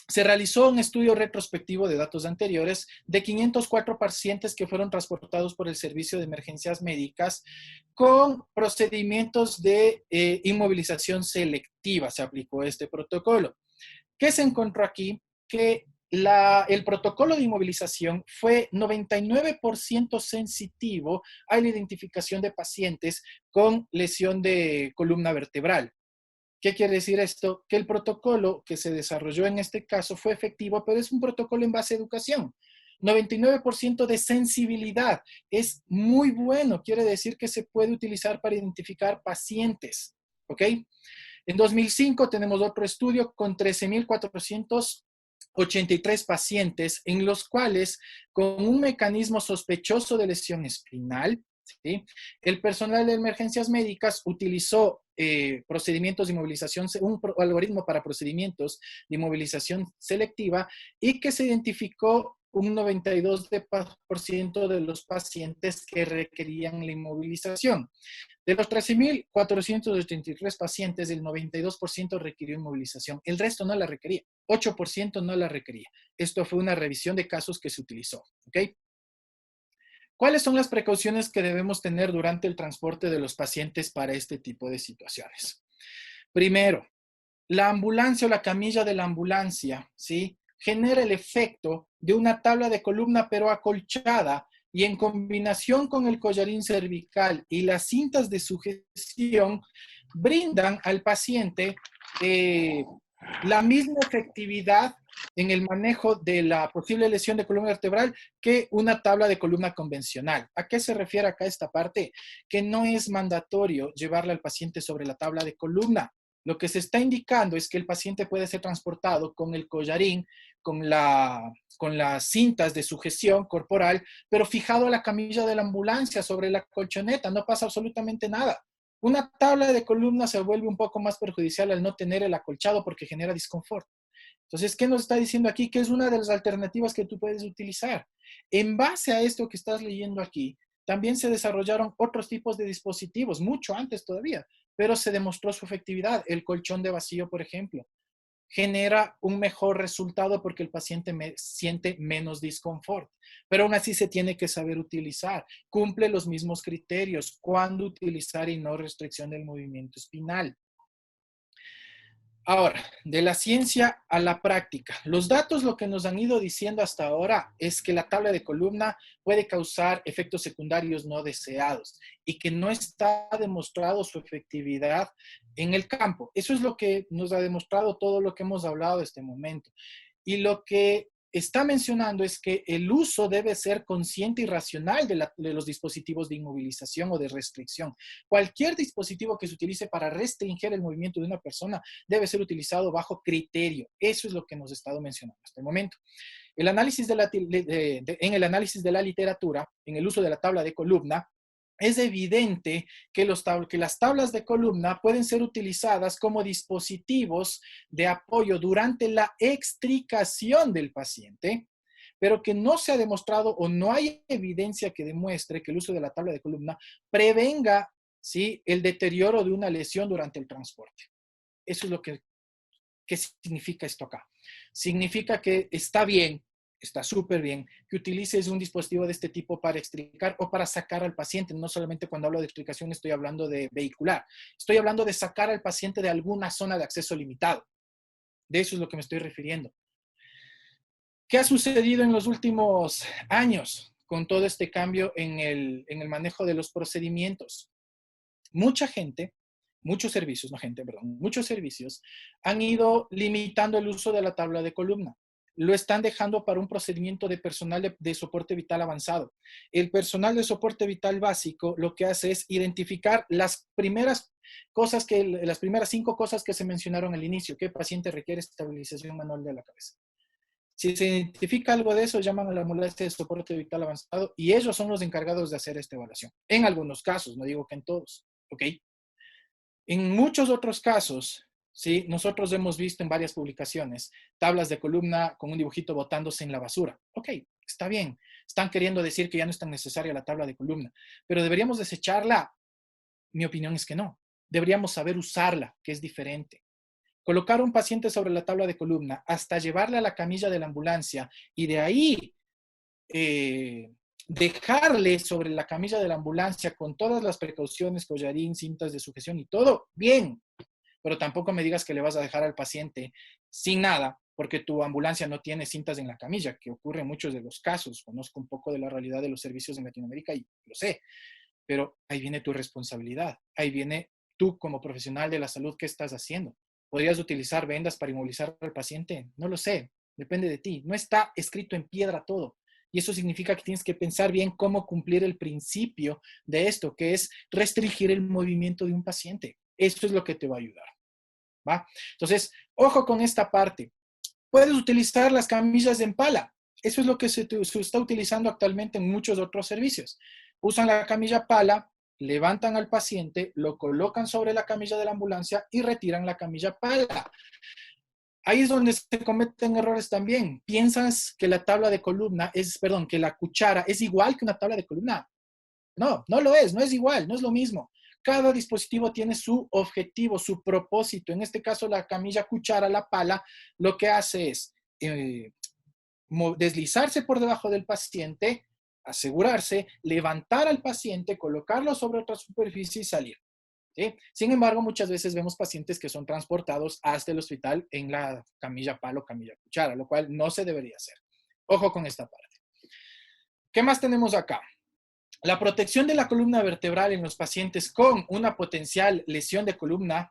Se realizó un estudio retrospectivo de datos anteriores de 504 pacientes que fueron transportados por el servicio de emergencias médicas con procedimientos de inmovilización selectiva. Se aplicó este protocolo. ¿Qué se encontró aquí? Que el protocolo de inmovilización fue 99% sensitivo a la identificación de pacientes con lesión de columna vertebral. ¿Qué quiere decir esto? Que el protocolo que se desarrolló en este caso fue efectivo, pero es un protocolo en base a educación. 99% de sensibilidad es muy bueno, quiere decir que se puede utilizar para identificar pacientes, ¿ok? En 2005 tenemos otro estudio con 13,483 pacientes en los cuales con un mecanismo sospechoso de lesión espinal, ¿sí? El personal de emergencias médicas utilizó procedimientos de inmovilización, algoritmo para procedimientos de inmovilización selectiva, y que se identificó un 92% de los pacientes que requerían la inmovilización. De los 13.483 pacientes, el 92% requirió inmovilización. El resto no la requería. 8% no la requería. Esto fue una revisión de casos que se utilizó. ¿Ok? ¿Cuáles son las precauciones que debemos tener durante el transporte de los pacientes para este tipo de situaciones? Primero, la ambulancia o la camilla de la ambulancia, ¿sí?, genera el efecto de una tabla de columna pero acolchada, y en combinación con el collarín cervical y las cintas de sujeción brindan al paciente la misma efectividad en el manejo de la posible lesión de columna vertebral que una tabla de columna convencional. ¿A qué se refiere acá esta parte? Que no es mandatorio llevarle al paciente sobre la tabla de columna. Lo que se está indicando es que el paciente puede ser transportado con el collarín, con las cintas de sujeción corporal, pero fijado a la camilla de la ambulancia sobre la colchoneta. No pasa absolutamente nada. Una tabla de columna se vuelve un poco más perjudicial al no tener el acolchado porque genera disconfort. Entonces, ¿qué nos está diciendo aquí? Que es una de las alternativas que tú puedes utilizar. En base a esto que estás leyendo aquí, también se desarrollaron otros tipos de dispositivos, mucho antes todavía, pero se demostró su efectividad. El colchón de vacío, por ejemplo, genera un mejor resultado porque el paciente siente menos disconfort. Pero aún así se tiene que saber utilizar. Cumple los mismos criterios, cuándo utilizar y no restricción del movimiento espinal. Ahora, de la ciencia a la práctica. Los datos lo que nos han ido diciendo hasta ahora es que la tabla de columna puede causar efectos secundarios no deseados y que no está demostrado su efectividad en el campo. Eso es lo que nos ha demostrado todo lo que hemos hablado este momento. Y lo que está mencionando es que el uso debe ser consciente y racional de los dispositivos de inmovilización o de restricción. Cualquier dispositivo que se utilice para restringir el movimiento de una persona debe ser utilizado bajo criterio. Eso es lo que nos he estado mencionando hasta el momento. En el análisis de la literatura, en el uso de la tabla de columna, es evidente que las tablas de columna pueden ser utilizadas como dispositivos de apoyo durante la extricación del paciente, pero que no se ha demostrado o no hay evidencia que demuestre que el uso de la tabla de columna prevenga, ¿sí?, el deterioro de una lesión durante el transporte. Eso es lo que ¿qué significa esto acá? Significa que está bien, está súper bien que utilices un dispositivo de este tipo para extricar o para sacar al paciente. No solamente cuando hablo de extricación estoy hablando de vehicular. Estoy hablando de sacar al paciente de alguna zona de acceso limitado. De eso es lo que me estoy refiriendo. ¿Qué ha sucedido en los últimos años con todo este cambio en el manejo de los procedimientos? Mucha gente, muchos servicios han ido limitando el uso de la tabla de columna. Lo están dejando para un procedimiento de personal de soporte vital avanzado. El personal de soporte vital básico lo que hace es identificar las primeras 5 cosas que se mencionaron al inicio. ¿Qué paciente requiere estabilización manual de la cabeza? Si se identifica algo de eso, llaman a la ambulancia de soporte vital avanzado y ellos son los encargados de hacer esta evaluación. En algunos casos, no digo que en todos, ¿ok? En muchos otros casos, ¿sí?, nosotros hemos visto en varias publicaciones tablas de columna con un dibujito botándose en la basura. Ok, está bien. Están queriendo decir que ya no es tan necesaria la tabla de columna, pero ¿deberíamos desecharla? Mi opinión es que no. Deberíamos saber usarla, que es diferente. Colocar a un paciente sobre la tabla de columna hasta llevarle a la camilla de la ambulancia y de ahí dejarle sobre la camilla de la ambulancia con todas las precauciones, collarín, cintas de sujeción y todo, bien. Pero tampoco me digas que le vas a dejar al paciente sin nada porque tu ambulancia no tiene cintas en la camilla, que ocurre en muchos de los casos. Conozco un poco de la realidad de los servicios en Latinoamérica y lo sé. Pero ahí viene tu responsabilidad. Ahí viene tú como profesional de la salud, ¿qué estás haciendo? ¿Podrías utilizar vendas para inmovilizar al paciente? No lo sé. Depende de ti. No está escrito en piedra todo. Y eso significa que tienes que pensar bien cómo cumplir el principio de esto, que es restringir el movimiento de un paciente. Esto es lo que te va a ayudar, ¿va? Entonces, ojo con esta parte. Puedes utilizar las camillas en pala. Eso es lo que se está utilizando actualmente en muchos otros servicios. Usan la camilla pala levantan al paciente, lo colocan sobre la camilla de la ambulancia y retiran la camilla pala. Ahí es donde se cometen errores también. Piensas que la tabla de columna que la cuchara es igual que una tabla de columna. No, no lo es, no es igual, no es lo mismo. Cada dispositivo tiene su objetivo, su propósito. En este caso, la camilla cuchara, la pala, lo que hace es deslizarse por debajo del paciente, asegurarse, levantar al paciente, colocarlo sobre otra superficie y salir. ¿Sí? Sin embargo, muchas veces vemos pacientes que son transportados hasta el hospital en la camilla palo, camilla cuchara, lo cual no se debería hacer. Ojo con esta parte. ¿Qué más tenemos acá? La protección de la columna vertebral en los pacientes con una potencial lesión de columna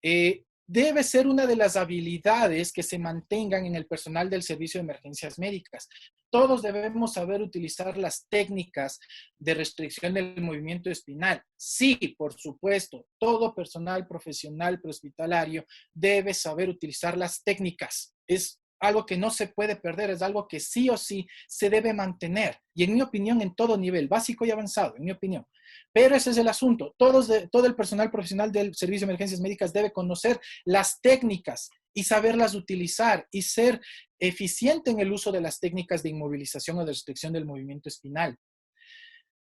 debe ser una de las habilidades que se mantengan en el personal del servicio de emergencias médicas. Todos debemos saber utilizar las técnicas de restricción del movimiento espinal. Sí, por supuesto, todo personal profesional prehospitalario debe saber utilizar las técnicas. Es algo que no se puede perder, es algo que sí o sí se debe mantener. Y en mi opinión, en todo nivel, básico y avanzado, en mi opinión. Pero ese es el asunto. Todo el personal profesional del Servicio de Emergencias Médicas debe conocer las técnicas y saberlas utilizar y ser eficiente en el uso de las técnicas de inmovilización o de restricción del movimiento espinal.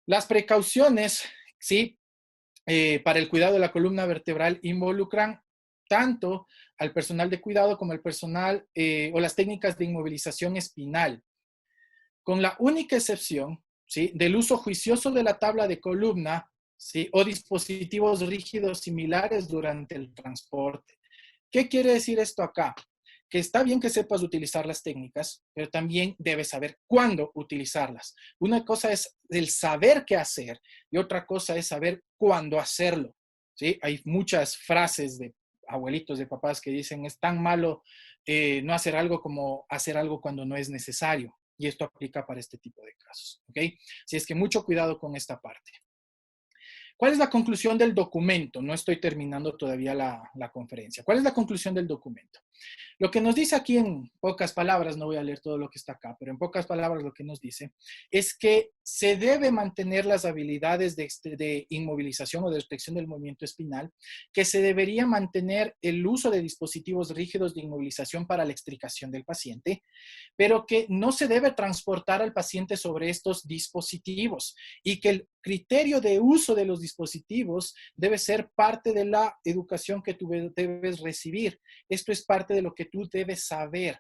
Las precauciones, ¿sí? Para el cuidado de la columna vertebral involucran tanto al personal de cuidado como al personal o las técnicas de inmovilización espinal, con la única excepción, ¿sí?, del uso juicioso de la tabla de columna, ¿sí?, o dispositivos rígidos similares durante el transporte. ¿Qué quiere decir esto acá? Que está bien que sepas utilizar las técnicas, pero también debes saber cuándo utilizarlas. Una cosa es el saber qué hacer y otra cosa es saber cuándo hacerlo, ¿sí? Hay muchas frases de abuelitos, de papás que dicen, es tan malo no hacer algo como hacer algo cuando no es necesario. Y esto aplica para este tipo de casos, ¿ok? Así es que mucho cuidado con esta parte. ¿Cuál es la conclusión del documento? No estoy terminando todavía la conferencia. ¿Cuál es la conclusión del documento? Lo que nos dice aquí en pocas palabras, no voy a leer todo lo que está acá, pero en pocas palabras lo que nos dice es que se debe mantener las habilidades de inmovilización o de restricción del movimiento espinal, que se debería mantener el uso de dispositivos rígidos de inmovilización para la extricación del paciente, pero que no se debe transportar al paciente sobre estos dispositivos y que el criterio de uso de los dispositivos debe ser parte de la educación que tú debes recibir. Esto es parte de lo que tú debes saber.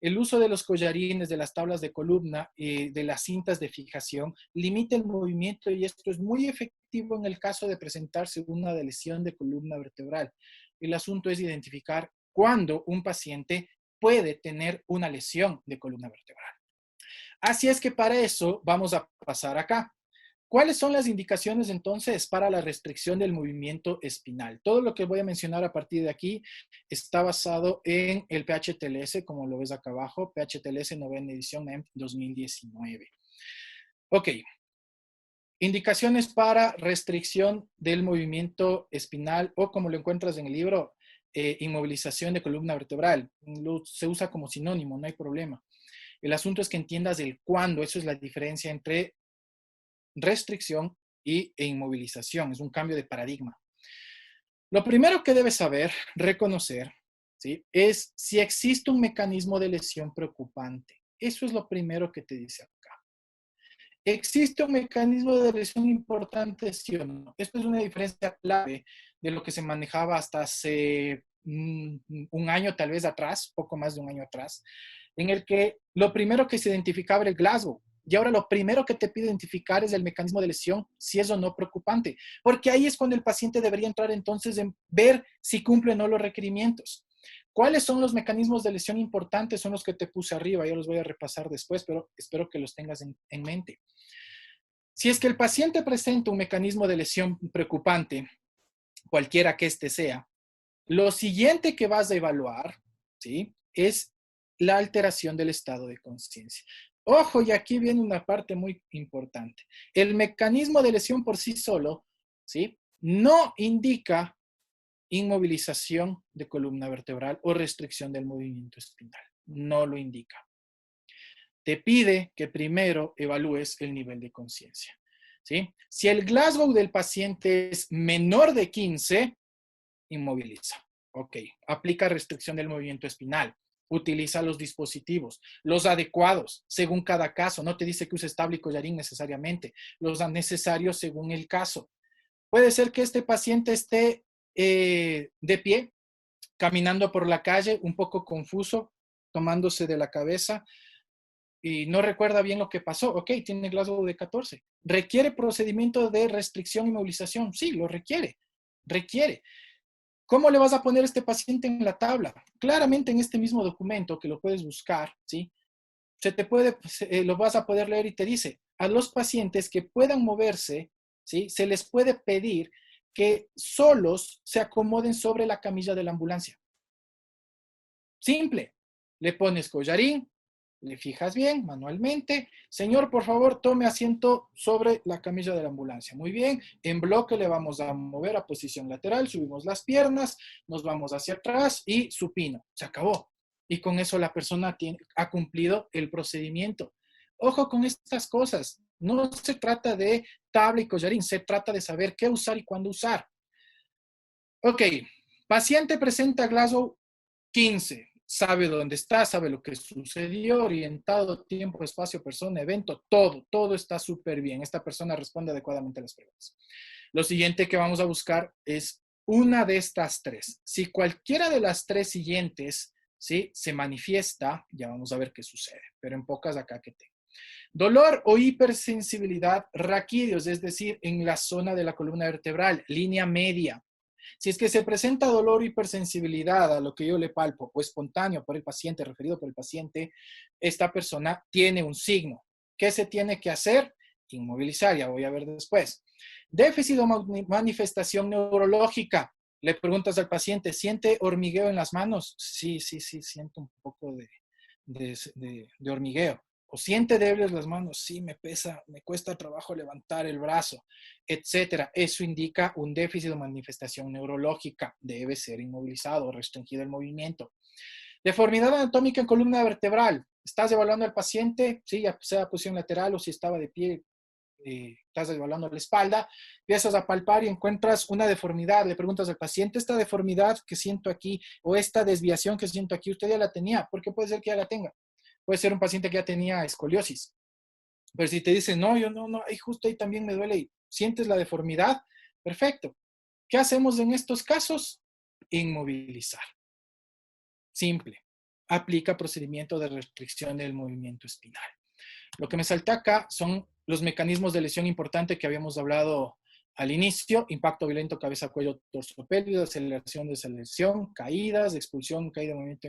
El uso de los collarines, de las tablas de columna, de las cintas de fijación, limita el movimiento y esto es muy efectivo en el caso de presentarse una lesión de columna vertebral. El asunto es identificar cuándo un paciente puede tener una lesión de columna vertebral. Así es que para eso vamos a pasar acá. ¿Cuáles son las indicaciones entonces para la restricción del movimiento espinal? Todo lo que voy a mencionar a partir de aquí está basado en el PHTLS, como lo ves acá abajo, PHTLS novena edición en 2019. Ok. Indicaciones para restricción del movimiento espinal o como lo encuentras en el libro, inmovilización de columna vertebral. Se usa como sinónimo, no hay problema. El asunto es que entiendas el cuándo. Eso es la diferencia entre restricción e inmovilización. Es un cambio de paradigma. Lo primero que debes saber, reconocer, ¿sí?, es si existe un mecanismo de lesión preocupante. Eso es lo primero que te dice acá. ¿Existe un mecanismo de lesión importante, sí o no? Esto es una diferencia clave de lo que se manejaba hasta hace un año tal vez atrás, poco más de un año atrás, en el que lo primero que se identificaba era el Glasgow. Y ahora lo primero que te pide identificar es el mecanismo de lesión, si es o no preocupante. Porque ahí es cuando el paciente debería entrar entonces en ver si cumple o no los requerimientos. ¿Cuáles son los mecanismos de lesión importantes? Son los que te puse arriba. Yo los voy a repasar después, pero espero que los tengas en mente. Si es que el paciente presenta un mecanismo de lesión preocupante, cualquiera que este sea, lo siguiente que vas a evaluar, ¿sí?, es la alteración del estado de conciencia. Ojo, y aquí viene una parte muy importante. El mecanismo de lesión por sí solo, ¿sí?, no indica inmovilización de columna vertebral o restricción del movimiento espinal. No lo indica. Te pide que primero evalúes el nivel de conciencia. ¿sí? Si el Glasgow del paciente es menor de 15, inmoviliza. Ok, aplica restricción del movimiento espinal. Utiliza los dispositivos, los adecuados según cada caso. No te dice que uses tabla y collarín necesariamente, los necesarios según el caso. Puede ser que este paciente esté de pie, caminando por la calle, un poco confuso, tomándose de la cabeza y no recuerda bien lo que pasó. Ok, tiene Glasgow de 14. ¿Requiere procedimiento de restricción y movilización? Sí, lo requiere. Requiere. ¿Cómo le vas a poner a este paciente en la tabla? Claramente en este mismo documento que lo puedes buscar, ¿sí? Lo vas a poder leer y te dice, a los pacientes que puedan moverse, ¿sí? Se les puede pedir que solos se acomoden sobre la camilla de la ambulancia. Simple. Le pones collarín, le fijas bien manualmente. Señor, por favor, tome asiento sobre la camilla de la ambulancia. Muy bien. En bloque le vamos a mover a posición lateral, subimos las piernas, nos vamos hacia atrás y supino. Se acabó. Y con eso la persona ha cumplido el procedimiento. Ojo con estas cosas. No se trata de tabla y collarín, se trata de saber qué usar y cuándo usar. Ok, paciente presenta Glasgow 15. Sabe dónde está, sabe lo que sucedió, orientado, tiempo, espacio, persona, evento, todo está súper bien. Esta persona responde adecuadamente a las preguntas. Lo siguiente que vamos a buscar es una de estas tres. Si cualquiera de las tres siguientes, ¿sí?, se manifiesta, ya vamos a ver qué sucede, pero en pocas acá que tengo. Dolor o hipersensibilidad raquídeos, es decir, en la zona de la columna vertebral, línea media. Si es que se presenta dolor o hipersensibilidad a lo que yo le palpo o espontáneo por el paciente, referido por el paciente, esta persona tiene un signo. ¿Qué se tiene que hacer? Inmovilizar, ya voy a ver después. Déficit o manifestación neurológica. Le preguntas al paciente, ¿siente hormigueo en las manos? Sí, siento un poco de hormigueo. ¿O siente débiles las manos? Sí, me pesa, me cuesta trabajo levantar el brazo, etcétera. Eso indica un déficit o manifestación neurológica. Debe ser inmovilizado o restringido el movimiento. Deformidad anatómica en columna vertebral. Estás evaluando al paciente, sí, ya sea posición lateral o si estaba de pie, estás evaluando la espalda, empiezas a palpar y encuentras una deformidad. Le preguntas al paciente, esta deformidad que siento aquí o esta desviación que siento aquí, ¿usted ya la tenía? Porque puede ser que ya la tenga. Puede ser un paciente que ya tenía escoliosis. Pero si te dice, no, yo no, ahí justo ahí también me duele y sientes la deformidad, perfecto. ¿Qué hacemos en estos casos? Inmovilizar. Simple. Aplica procedimiento de restricción del movimiento espinal. Lo que me salta acá son los mecanismos de lesión importante que habíamos hablado al inicio: impacto violento, cabeza, cuello, torso, pelvis, aceleración, desaceleración, caídas, expulsión, caída de movimiento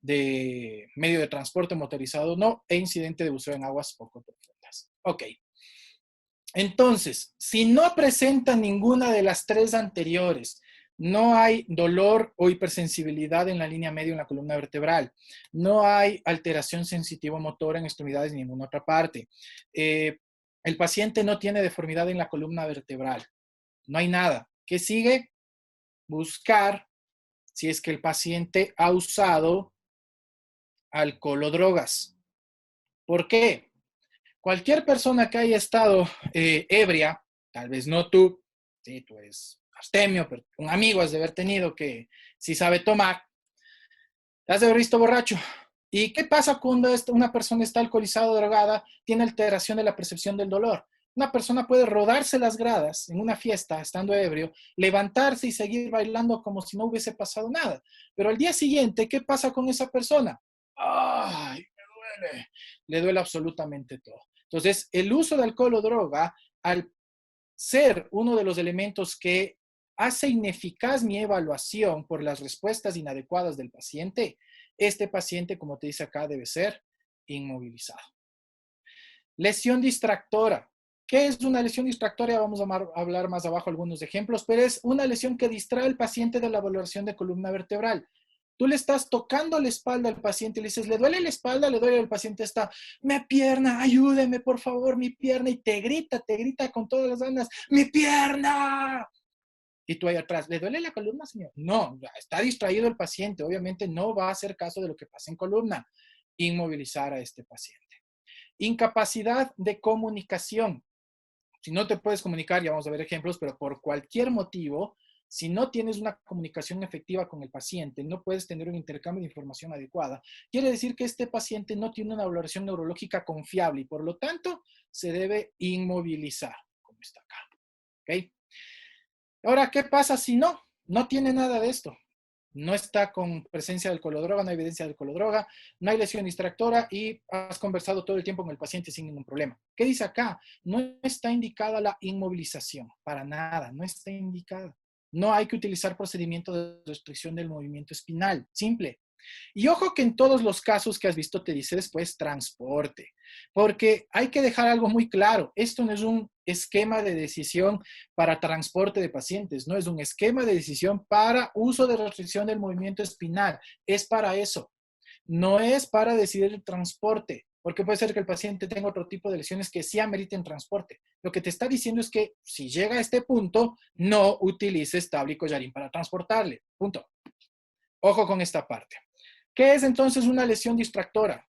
de medio de transporte motorizado no, e incidente de buceo en aguas poco profundas. Ok. Entonces, si no presenta ninguna de las tres anteriores, no hay dolor o hipersensibilidad en la línea media en la columna vertebral, no hay alteración sensitivo-motora en extremidades ni en ninguna otra parte, el paciente no tiene deformidad en la columna vertebral, no hay nada. ¿Qué sigue? Buscar si es que el paciente ha usado alcohol o drogas. ¿Por qué? Cualquier persona que haya estado ebria, tal vez no tú, sí, tú eres abstemio, pero un amigo has de haber tenido que sí sabe tomar, te has de haber visto borracho. ¿Y qué pasa cuando una persona está alcoholizada o drogada? Tiene alteración de la percepción del dolor. Una persona puede rodarse las gradas en una fiesta, estando ebrio, levantarse y seguir bailando como si no hubiese pasado nada. Pero al día siguiente, ¿qué pasa con esa persona? ¡Ay, me duele! Le duele absolutamente todo. Entonces, el uso de alcohol o droga, al ser uno de los elementos que hace ineficaz mi evaluación por las respuestas inadecuadas del paciente, este paciente, como te dice acá, debe ser inmovilizado. Lesión distractora. ¿Qué es una lesión distractoria? Vamos a hablar más abajo algunos ejemplos, pero es una lesión que distrae al paciente de la valoración de columna vertebral. Tú le estás tocando la espalda al paciente y le dices, ¿le duele la espalda? Le duele. El paciente está, mi pierna, ayúdeme por favor, mi pierna. Y te grita con todas las ganas, mi pierna. Y tú ahí atrás, ¿le duele la columna, señor? No, está distraído el paciente. Obviamente no va a hacer caso de lo que pasa en columna. Inmovilizar a este paciente. Incapacidad de comunicación. Si no te puedes comunicar, ya vamos a ver ejemplos, pero por cualquier motivo, si no tienes una comunicación efectiva con el paciente, no puedes tener un intercambio de información adecuada, quiere decir que este paciente no tiene una valoración neurológica confiable y por lo tanto se debe inmovilizar, como está acá. ¿Ok? Ahora, ¿qué pasa si no? No tiene nada de esto. No está con presencia del colodroga, no hay evidencia del colodroga, no hay lesión distractora y has conversado todo el tiempo con el paciente sin ningún problema. ¿Qué dice acá? No está indicada la inmovilización, para nada, no está indicada. No hay que utilizar procedimiento de restricción del movimiento espinal, simple. Y ojo que en todos los casos que has visto te dice después transporte, porque hay que dejar algo muy claro. Esto no es un esquema de decisión para transporte de pacientes, no es un esquema de decisión para uso de restricción del movimiento espinal. Es para eso. No es para decidir el transporte, porque puede ser que el paciente tenga otro tipo de lesiones que sí ameriten transporte. Lo que te está diciendo es que si llega a este punto, no utilices tabla y collarín para transportarle. Punto. Ojo con esta parte. ¿Qué es entonces una lesión distractora?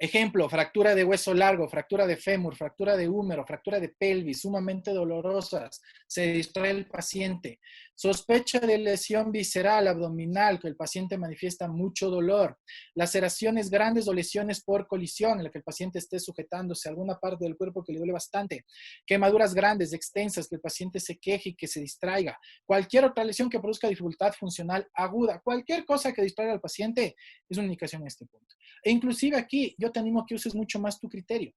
Ejemplo, fractura de hueso largo, fractura de fémur, fractura de húmero, fractura de pelvis, sumamente dolorosas. Se distrae el paciente. Sospecha de lesión visceral abdominal, que el paciente manifiesta mucho dolor. Laceraciones grandes o lesiones por colisión, en la que el paciente esté sujetándose a alguna parte del cuerpo que le duele bastante. Quemaduras grandes, extensas, que el paciente se queje y que se distraiga. Cualquier otra lesión que produzca dificultad funcional aguda, cualquier cosa que distraiga al paciente es una indicación en este punto. E inclusive aquí yo te animo a que uses mucho más tu criterio.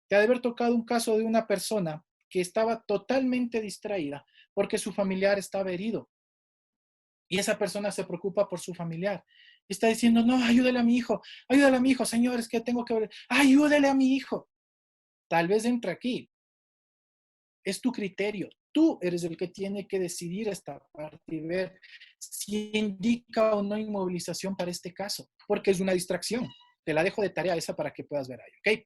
Te ha de haber tocado un caso de una persona que estaba totalmente distraída porque su familiar estaba herido. Y esa persona se preocupa por su familiar. Está diciendo, no, ayúdele a mi hijo, señores, que tengo que ver, ayúdele a mi hijo. Tal vez entra aquí. Es tu criterio. Tú eres el que tiene que decidir esta parte y ver si indica o no inmovilización para este caso, porque es una distracción. Te la dejo de tarea esa para que puedas ver ahí, ¿ok?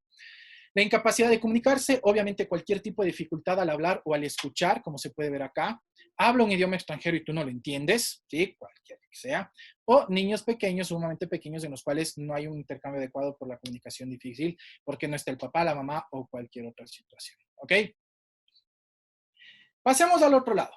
La incapacidad de comunicarse, obviamente cualquier tipo de dificultad al hablar o al escuchar, como se puede ver acá. Habla un idioma extranjero y tú no lo entiendes, ¿sí? Cualquiera que sea. O niños pequeños, sumamente pequeños, en los cuales no hay un intercambio adecuado por la comunicación difícil, porque no está el papá, la mamá o cualquier otra situación, ¿ok? Pasemos al otro lado.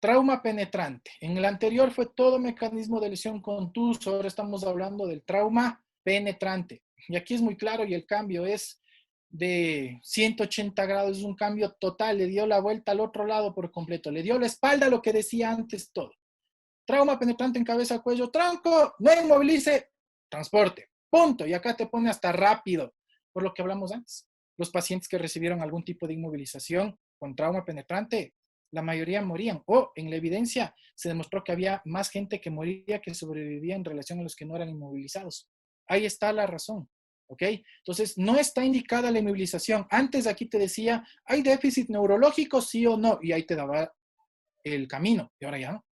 Trauma penetrante. En el anterior fue todo mecanismo de lesión contuso, ahora estamos hablando del trauma penetrante. Y aquí es muy claro y el cambio es de 180 grados, es un cambio total, le dio la vuelta al otro lado por completo, le dio la espalda a lo que decía antes todo. Trauma penetrante en cabeza, cuello, tronco, no inmovilice, transporte, punto. Y acá te pone hasta rápido, por lo que hablamos antes. Los pacientes que recibieron algún tipo de inmovilización con trauma penetrante, la mayoría morían. O en la evidencia se demostró que había más gente que moría que sobrevivía en relación a los que no eran inmovilizados. Ahí está la razón. ¿Ok? Entonces, no está indicada la inmovilización. Antes aquí te decía, ¿hay déficit neurológico, sí o no? Y ahí te daba el camino. Y ahora ya no.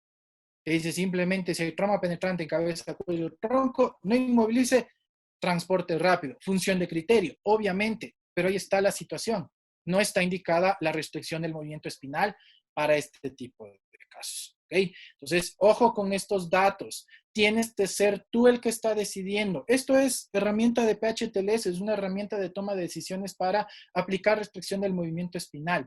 Te dice simplemente si hay trauma penetrante en cabeza, cuello, tronco, no inmovilice, transporte rápido. Función de criterio, obviamente, pero ahí está la situación. No está indicada la restricción del movimiento espinal para este tipo de casos. ¿Okay? Entonces, ojo con estos datos. Tienes que ser tú el que está decidiendo. Esto es herramienta de PHTLS, es una herramienta de toma de decisiones para aplicar restricción del movimiento espinal.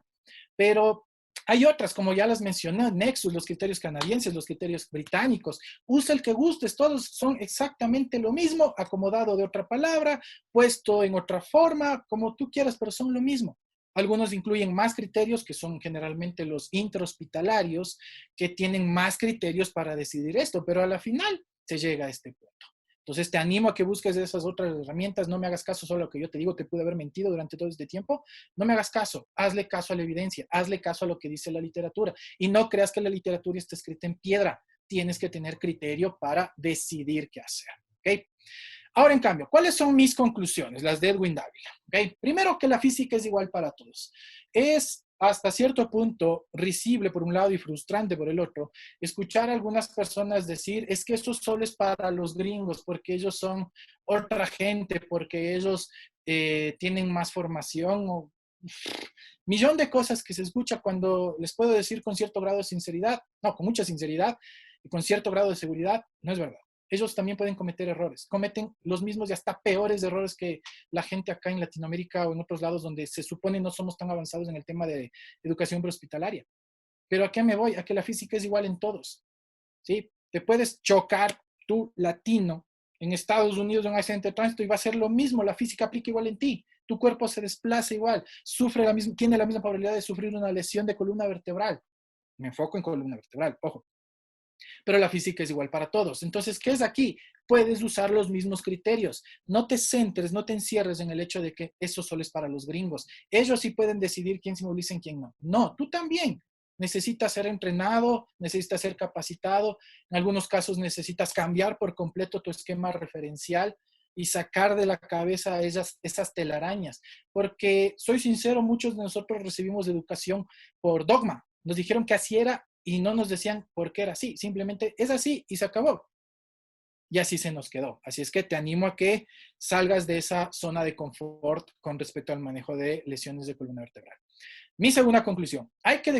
Pero hay otras, como ya las mencioné, Nexus, los criterios canadienses, los criterios británicos. Usa el que gustes, todos son exactamente lo mismo, acomodado de otra palabra, puesto en otra forma, como tú quieras, pero son lo mismo. Algunos incluyen más criterios, que son generalmente los intrahospitalarios, que tienen más criterios para decidir esto, pero a la final se llega a este punto. Entonces te animo a que busques esas otras herramientas, no me hagas caso solo a lo que yo te digo, te pude haber mentido durante todo este tiempo, no me hagas caso, hazle caso a la evidencia, hazle caso a lo que dice la literatura y no creas que la literatura está escrita en piedra, tienes que tener criterio para decidir qué hacer, ¿ok? Ahora, en cambio, ¿cuáles son mis conclusiones? Las de Edwin Dávila, ¿ok? Primero, que la física es igual para todos. Es hasta cierto punto risible por un lado y frustrante por el otro, escuchar a algunas personas decir, es que esto solo es para los gringos, porque ellos son otra gente, porque ellos tienen más formación, o millón de cosas que se escucha cuando les puedo decir con cierto grado de sinceridad, no, con mucha sinceridad y con cierto grado de seguridad, no es verdad. ellos también pueden cometer errores, cometen los mismos y hasta peores errores que la gente acá en Latinoamérica o en otros lados donde se supone no somos tan avanzados en el tema de educación prehospitalaria. Pero ¿a qué me voy? A que la física es igual en todos, ¿sí? Te puedes chocar tú, latino, en Estados Unidos en un accidente de tránsito y va a ser lo mismo, la física aplica igual en ti. Tu cuerpo se desplaza igual, tiene la misma probabilidad de sufrir una lesión de columna vertebral. Me enfoco en columna vertebral, ojo. Pero la física es igual para todos. Entonces, ¿qué es aquí? Puedes usar los mismos criterios. No te centres, no te encierres en el hecho de que eso solo es para los gringos. Ellos sí pueden decidir quién se moviliza y quién no. No, tú también. Necesitas ser entrenado, necesitas ser capacitado. En algunos casos necesitas cambiar por completo tu esquema referencial y sacar de la cabeza esas telarañas. Porque, soy sincero, muchos de nosotros recibimos educación por dogma. Nos dijeron que así era y no nos decían por qué era así. Simplemente es así y se acabó. Y así se nos quedó. Así es que te animo a que salgas de esa zona de confort con respecto al manejo de lesiones de columna vertebral. Mi segunda conclusión, hay que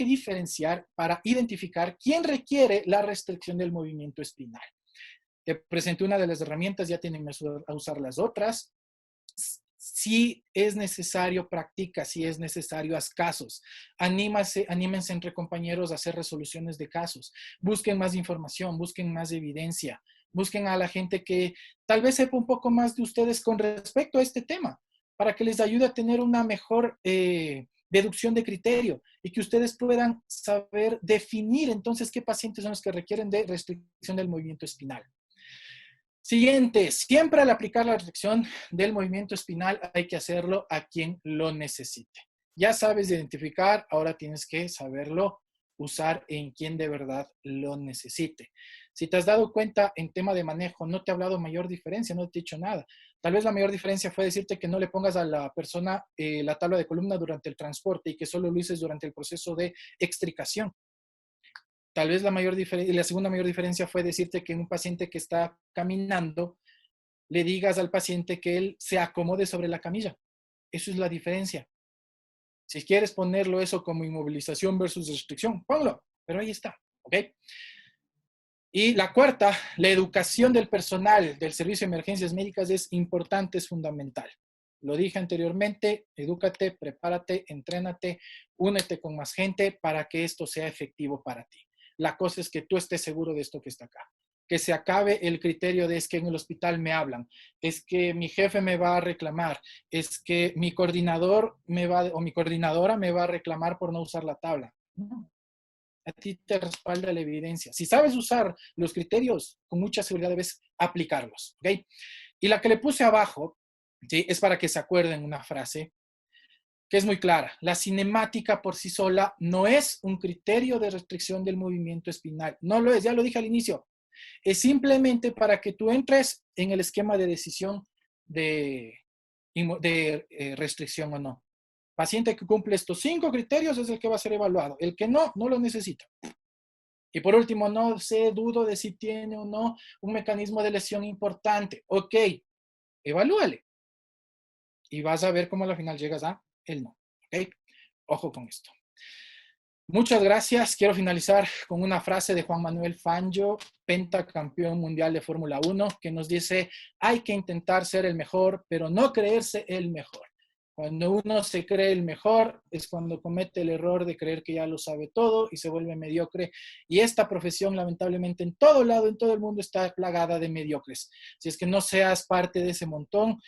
diferenciar para identificar quién requiere la restricción del movimiento espinal. Te presenté una de las herramientas, ya tienen a usar las otras. Si es necesario, practica. Si es necesario, haz casos. Anímense entre compañeros a hacer resoluciones de casos. Busquen más información, busquen más evidencia. Busquen a la gente que tal vez sepa un poco más de ustedes con respecto a este tema, para que les ayude a tener una mejor deducción de criterio y que ustedes puedan saber definir entonces qué pacientes son los que requieren de restricción del movimiento espinal. Siguiente, siempre al aplicar la restricción del movimiento espinal hay que hacerlo a quien lo necesite. Ya sabes identificar, ahora tienes que saberlo usar en quien de verdad lo necesite. Si te has dado cuenta en tema de manejo, no te he hablado mayor diferencia, no te he dicho nada. Tal vez la mayor diferencia fue decirte que no le pongas a la persona la tabla de columna durante el transporte y que solo lo uses durante el proceso de extricación. Tal vez la segunda mayor diferencia fue decirte que en un paciente que está caminando, le digas al paciente que él se acomode sobre la camilla. Eso es la diferencia. Si quieres ponerlo eso como inmovilización versus restricción, ponlo, pero ahí está, ¿ok? Y la cuarta, la educación del personal del servicio de emergencias médicas es importante, es fundamental. Lo dije anteriormente, edúcate, prepárate, entrénate, únete con más gente para que esto sea efectivo para ti. La cosa es que tú estés seguro de esto que está acá. Que se acabe el criterio de es que en el hospital me hablan, es que mi jefe me va a reclamar, es que mi coordinador o mi coordinadora me va a reclamar por no usar la tabla. No. A ti te respalda la evidencia. Si sabes usar los criterios, con mucha seguridad debes aplicarlos. ¿Okay? Y la que le puse abajo, ¿sí?, es para que se acuerden una frase que es muy clara. La cinemática por sí sola no es un criterio de restricción del movimiento espinal. No lo es, ya lo dije al inicio. Es simplemente para que tú entres en el esquema de decisión de restricción o no. Paciente que cumple estos 5 criterios es el que va a ser evaluado. El que no, no lo necesita. Y por último, no sé, dudo de si tiene o no un mecanismo de lesión importante. Ok, evalúale. Y vas a ver cómo al final llegas a el no. Ok, ojo con esto. Muchas gracias. Quiero finalizar con una frase de Juan Manuel Fangio, pentacampeón mundial de Fórmula 1, que nos dice, hay que intentar ser el mejor, pero no creerse el mejor. Cuando uno se cree el mejor es cuando comete el error de creer que ya lo sabe todo y se vuelve mediocre. Y esta profesión, lamentablemente, en todo lado, en todo el mundo, está plagada de mediocres. Si es que no seas parte de ese montón,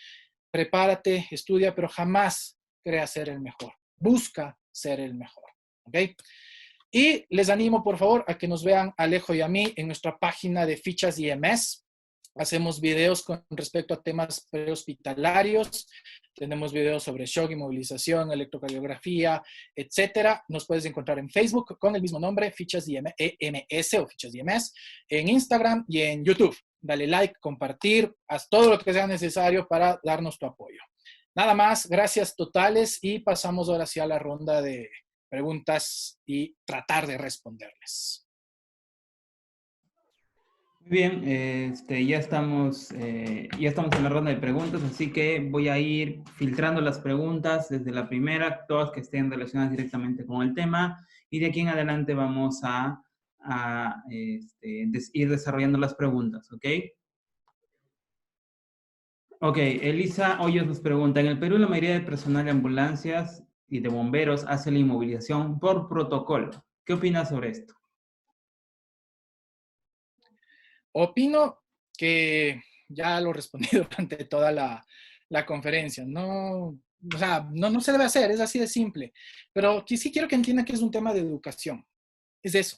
prepárate, estudia, pero jamás creas ser el mejor. Busca ser el mejor. ¿Ok? Y les animo, por favor, a que nos vean a Alejo y a mí en nuestra página de Fichas IMS. Hacemos videos con respecto a temas prehospitalarios. Tenemos videos sobre shock, inmovilización, electrocardiografía, etcétera. Nos puedes encontrar en Facebook con el mismo nombre, Fichas EMS o Fichas IMS, en Instagram y en YouTube. Dale like, compartir, haz todo lo que sea necesario para darnos tu apoyo. Nada más, gracias totales y pasamos ahora sí a la ronda de preguntas y tratar de responderles. Muy bien, ya estamos en la ronda de preguntas, así que voy a ir filtrando las preguntas desde la primera, todas que estén relacionadas directamente con el tema, y de aquí en adelante vamos a a ir desarrollando las preguntas, ¿ok? Ok, Elisa Hoyos nos pregunta, en el Perú la mayoría de personal de ambulancias y de bomberos hace la inmovilización por protocolo. ¿Qué opinas sobre esto? Opino que ya lo he respondido durante toda la conferencia. No, o sea, no se debe hacer, es así de simple. Pero sí quiero que entiendan que es un tema de educación. Es eso.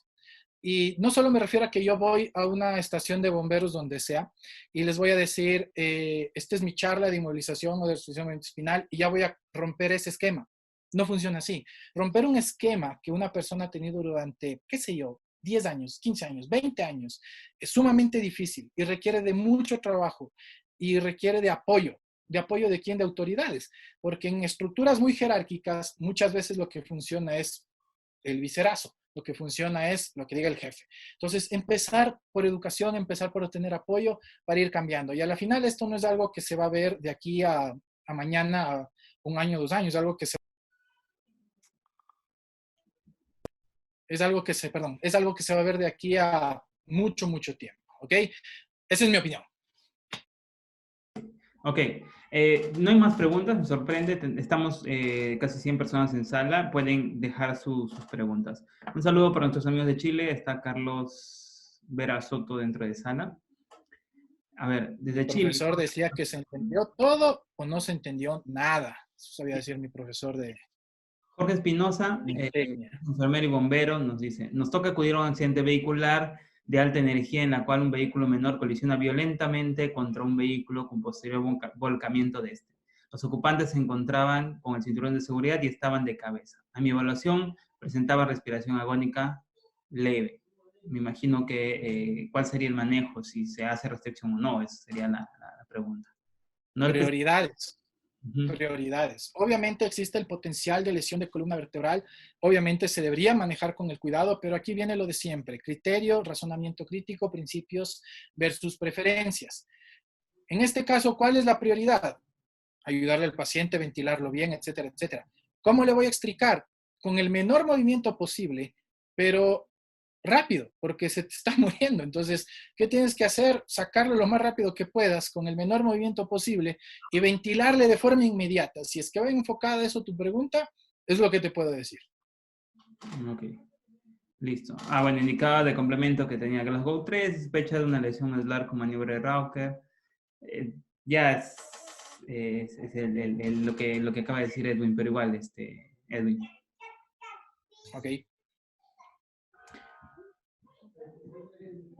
Y no solo me refiero a que yo voy a una estación de bomberos donde sea y les voy a decir, esta es mi charla de inmovilización o de restitución espinal y ya voy a romper ese esquema. No funciona así. Romper un esquema que una persona ha tenido durante, qué sé yo, 10 años, 15 años, 20 años, es sumamente difícil y requiere de mucho trabajo y requiere de apoyo. ¿De apoyo de quién? De autoridades. Porque en estructuras muy jerárquicas, muchas veces lo que funciona es el viserazo. Lo que funciona es lo que diga el jefe. Entonces, empezar por educación, empezar por obtener apoyo para ir cambiando. Y a la final esto no es algo que se va a ver de aquí a mañana, a un año, 2 años, es algo que se va a ver de aquí a mucho, mucho tiempo. ¿Ok? Esa es mi opinión. Ok, no hay más preguntas, me sorprende. Estamos casi 100 personas en sala. Pueden dejar sus preguntas. Un saludo para nuestros amigos de Chile. Está Carlos Vera Soto dentro de sala. A ver, desde El Chile. profesor decía que se entendió todo o no se entendió nada. Eso sabía decir mi profesor de Jorge Espinosa, técnica. enfermero y bombero, nos dice, nos toca acudir a un accidente vehicular de alta energía en la cual un vehículo menor colisiona violentamente contra un vehículo con posterior volcamiento de este. Los ocupantes se encontraban con el cinturón de seguridad y estaban de cabeza. A mi evaluación presentaba respiración agónica leve. Me imagino que cuál sería el manejo, si se hace restricción o no, esa sería la pregunta. No el que... Prioridades. Uh-huh. Prioridades. Obviamente existe el potencial de lesión de columna vertebral, obviamente se debería manejar con el cuidado, pero aquí viene lo de siempre, criterio, razonamiento crítico, principios versus preferencias. En este caso, ¿cuál es la prioridad? Ayudarle al paciente, ventilarlo bien, etcétera, etcétera. ¿Cómo le voy a explicar? Con el menor movimiento posible, pero rápido, porque se te está muriendo. Entonces, ¿qué tienes que hacer? Sacarlo lo más rápido que puedas, con el menor movimiento posible, y ventilarle de forma inmediata. Si es que va enfocada eso tu pregunta, es lo que te puedo decir. Ok, listo. Ah, bueno, indicaba de complemento que tenía Glasgow 3, sospecha de una lesión medular con maniobra de Rauker. Ya es lo que acaba de decir Edwin, pero igual, Edwin. Ok.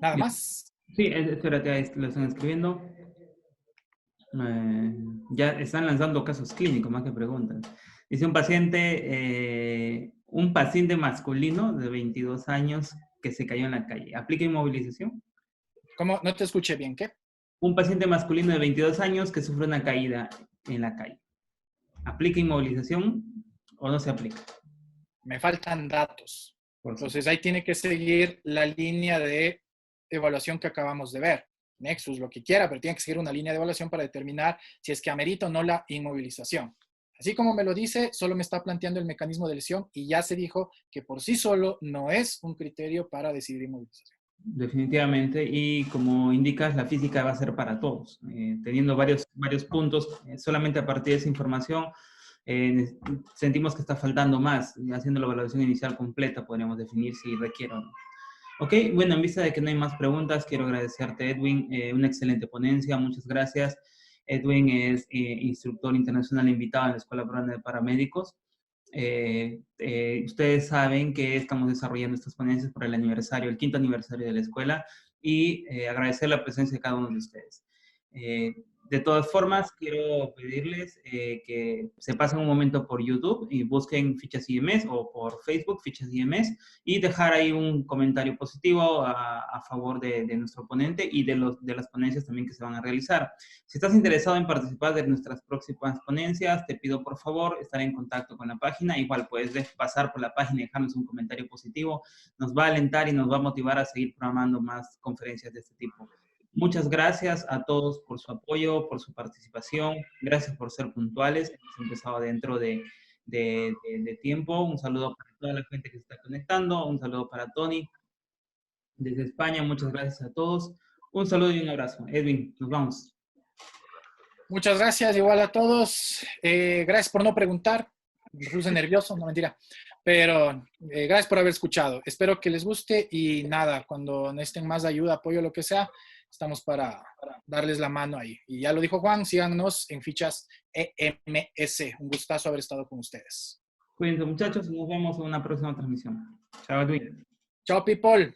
Nada más. Sí, espérate, lo están escribiendo. Ya están lanzando casos clínicos más que preguntas. Dice un paciente masculino de 22 años que se cayó en la calle. ¿Aplica inmovilización? ¿Cómo? No te escuché bien, ¿qué? Un paciente masculino de 22 años que sufre una caída en la calle. ¿Aplica inmovilización o no se aplica? Me faltan datos. Por Entonces supuesto. ahí tiene que seguir la línea de evaluación que acabamos de ver. Nexus, lo que quiera, pero tiene que seguir una línea de evaluación para determinar si es que amerita o no la inmovilización. Así como me lo dice, solo me está planteando el mecanismo de lesión y ya se dijo que por sí solo no es un criterio para decidir inmovilización. Definitivamente, y como indicas, la física va a ser para todos. Teniendo varios puntos, solamente a partir de esa información sentimos que está faltando más. Haciendo la evaluación inicial completa podríamos definir si requiere o no. Ok, bueno, en vista de que no hay más preguntas, quiero agradecerte, Edwin, una excelente ponencia, muchas gracias. Edwin es instructor internacional invitado en la Escuela Peruana de Paramédicos. Ustedes saben que estamos desarrollando estas ponencias por el aniversario, el 5º aniversario de la escuela, y agradecer la presencia de cada uno de ustedes. De todas formas, quiero pedirles que se pasen un momento por YouTube y busquen Fichas IMS o por Facebook Fichas IMS y dejar ahí un comentario positivo a favor de nuestro ponente y de las ponencias también que se van a realizar. Si estás interesado en participar de nuestras próximas ponencias, te pido por favor estar en contacto con la página. Igual puedes pasar por la página y dejarnos un comentario positivo. Nos va a alentar y nos va a motivar a seguir programando más conferencias de este tipo. Muchas gracias a todos por su apoyo, por su participación. Gracias por ser puntuales. Hemos empezado dentro de tiempo. Un saludo para toda la gente que se está conectando. Un saludo para Tony. desde España. Muchas gracias a todos. Un saludo y un abrazo. Edwin, nos vamos. Muchas gracias, igual a todos. Gracias por no preguntar. Me puse nervioso, no mentira. Pero gracias por haber escuchado. Espero que les guste y nada, cuando necesiten más ayuda, apoyo, lo que sea, estamos para darles la mano ahí. Y ya lo dijo Juan, síganos en Fichas EMS. Un gustazo haber estado con ustedes. Cuídense, muchachos, y nos vemos en una próxima transmisión. Chao, Edwin. Chao, people.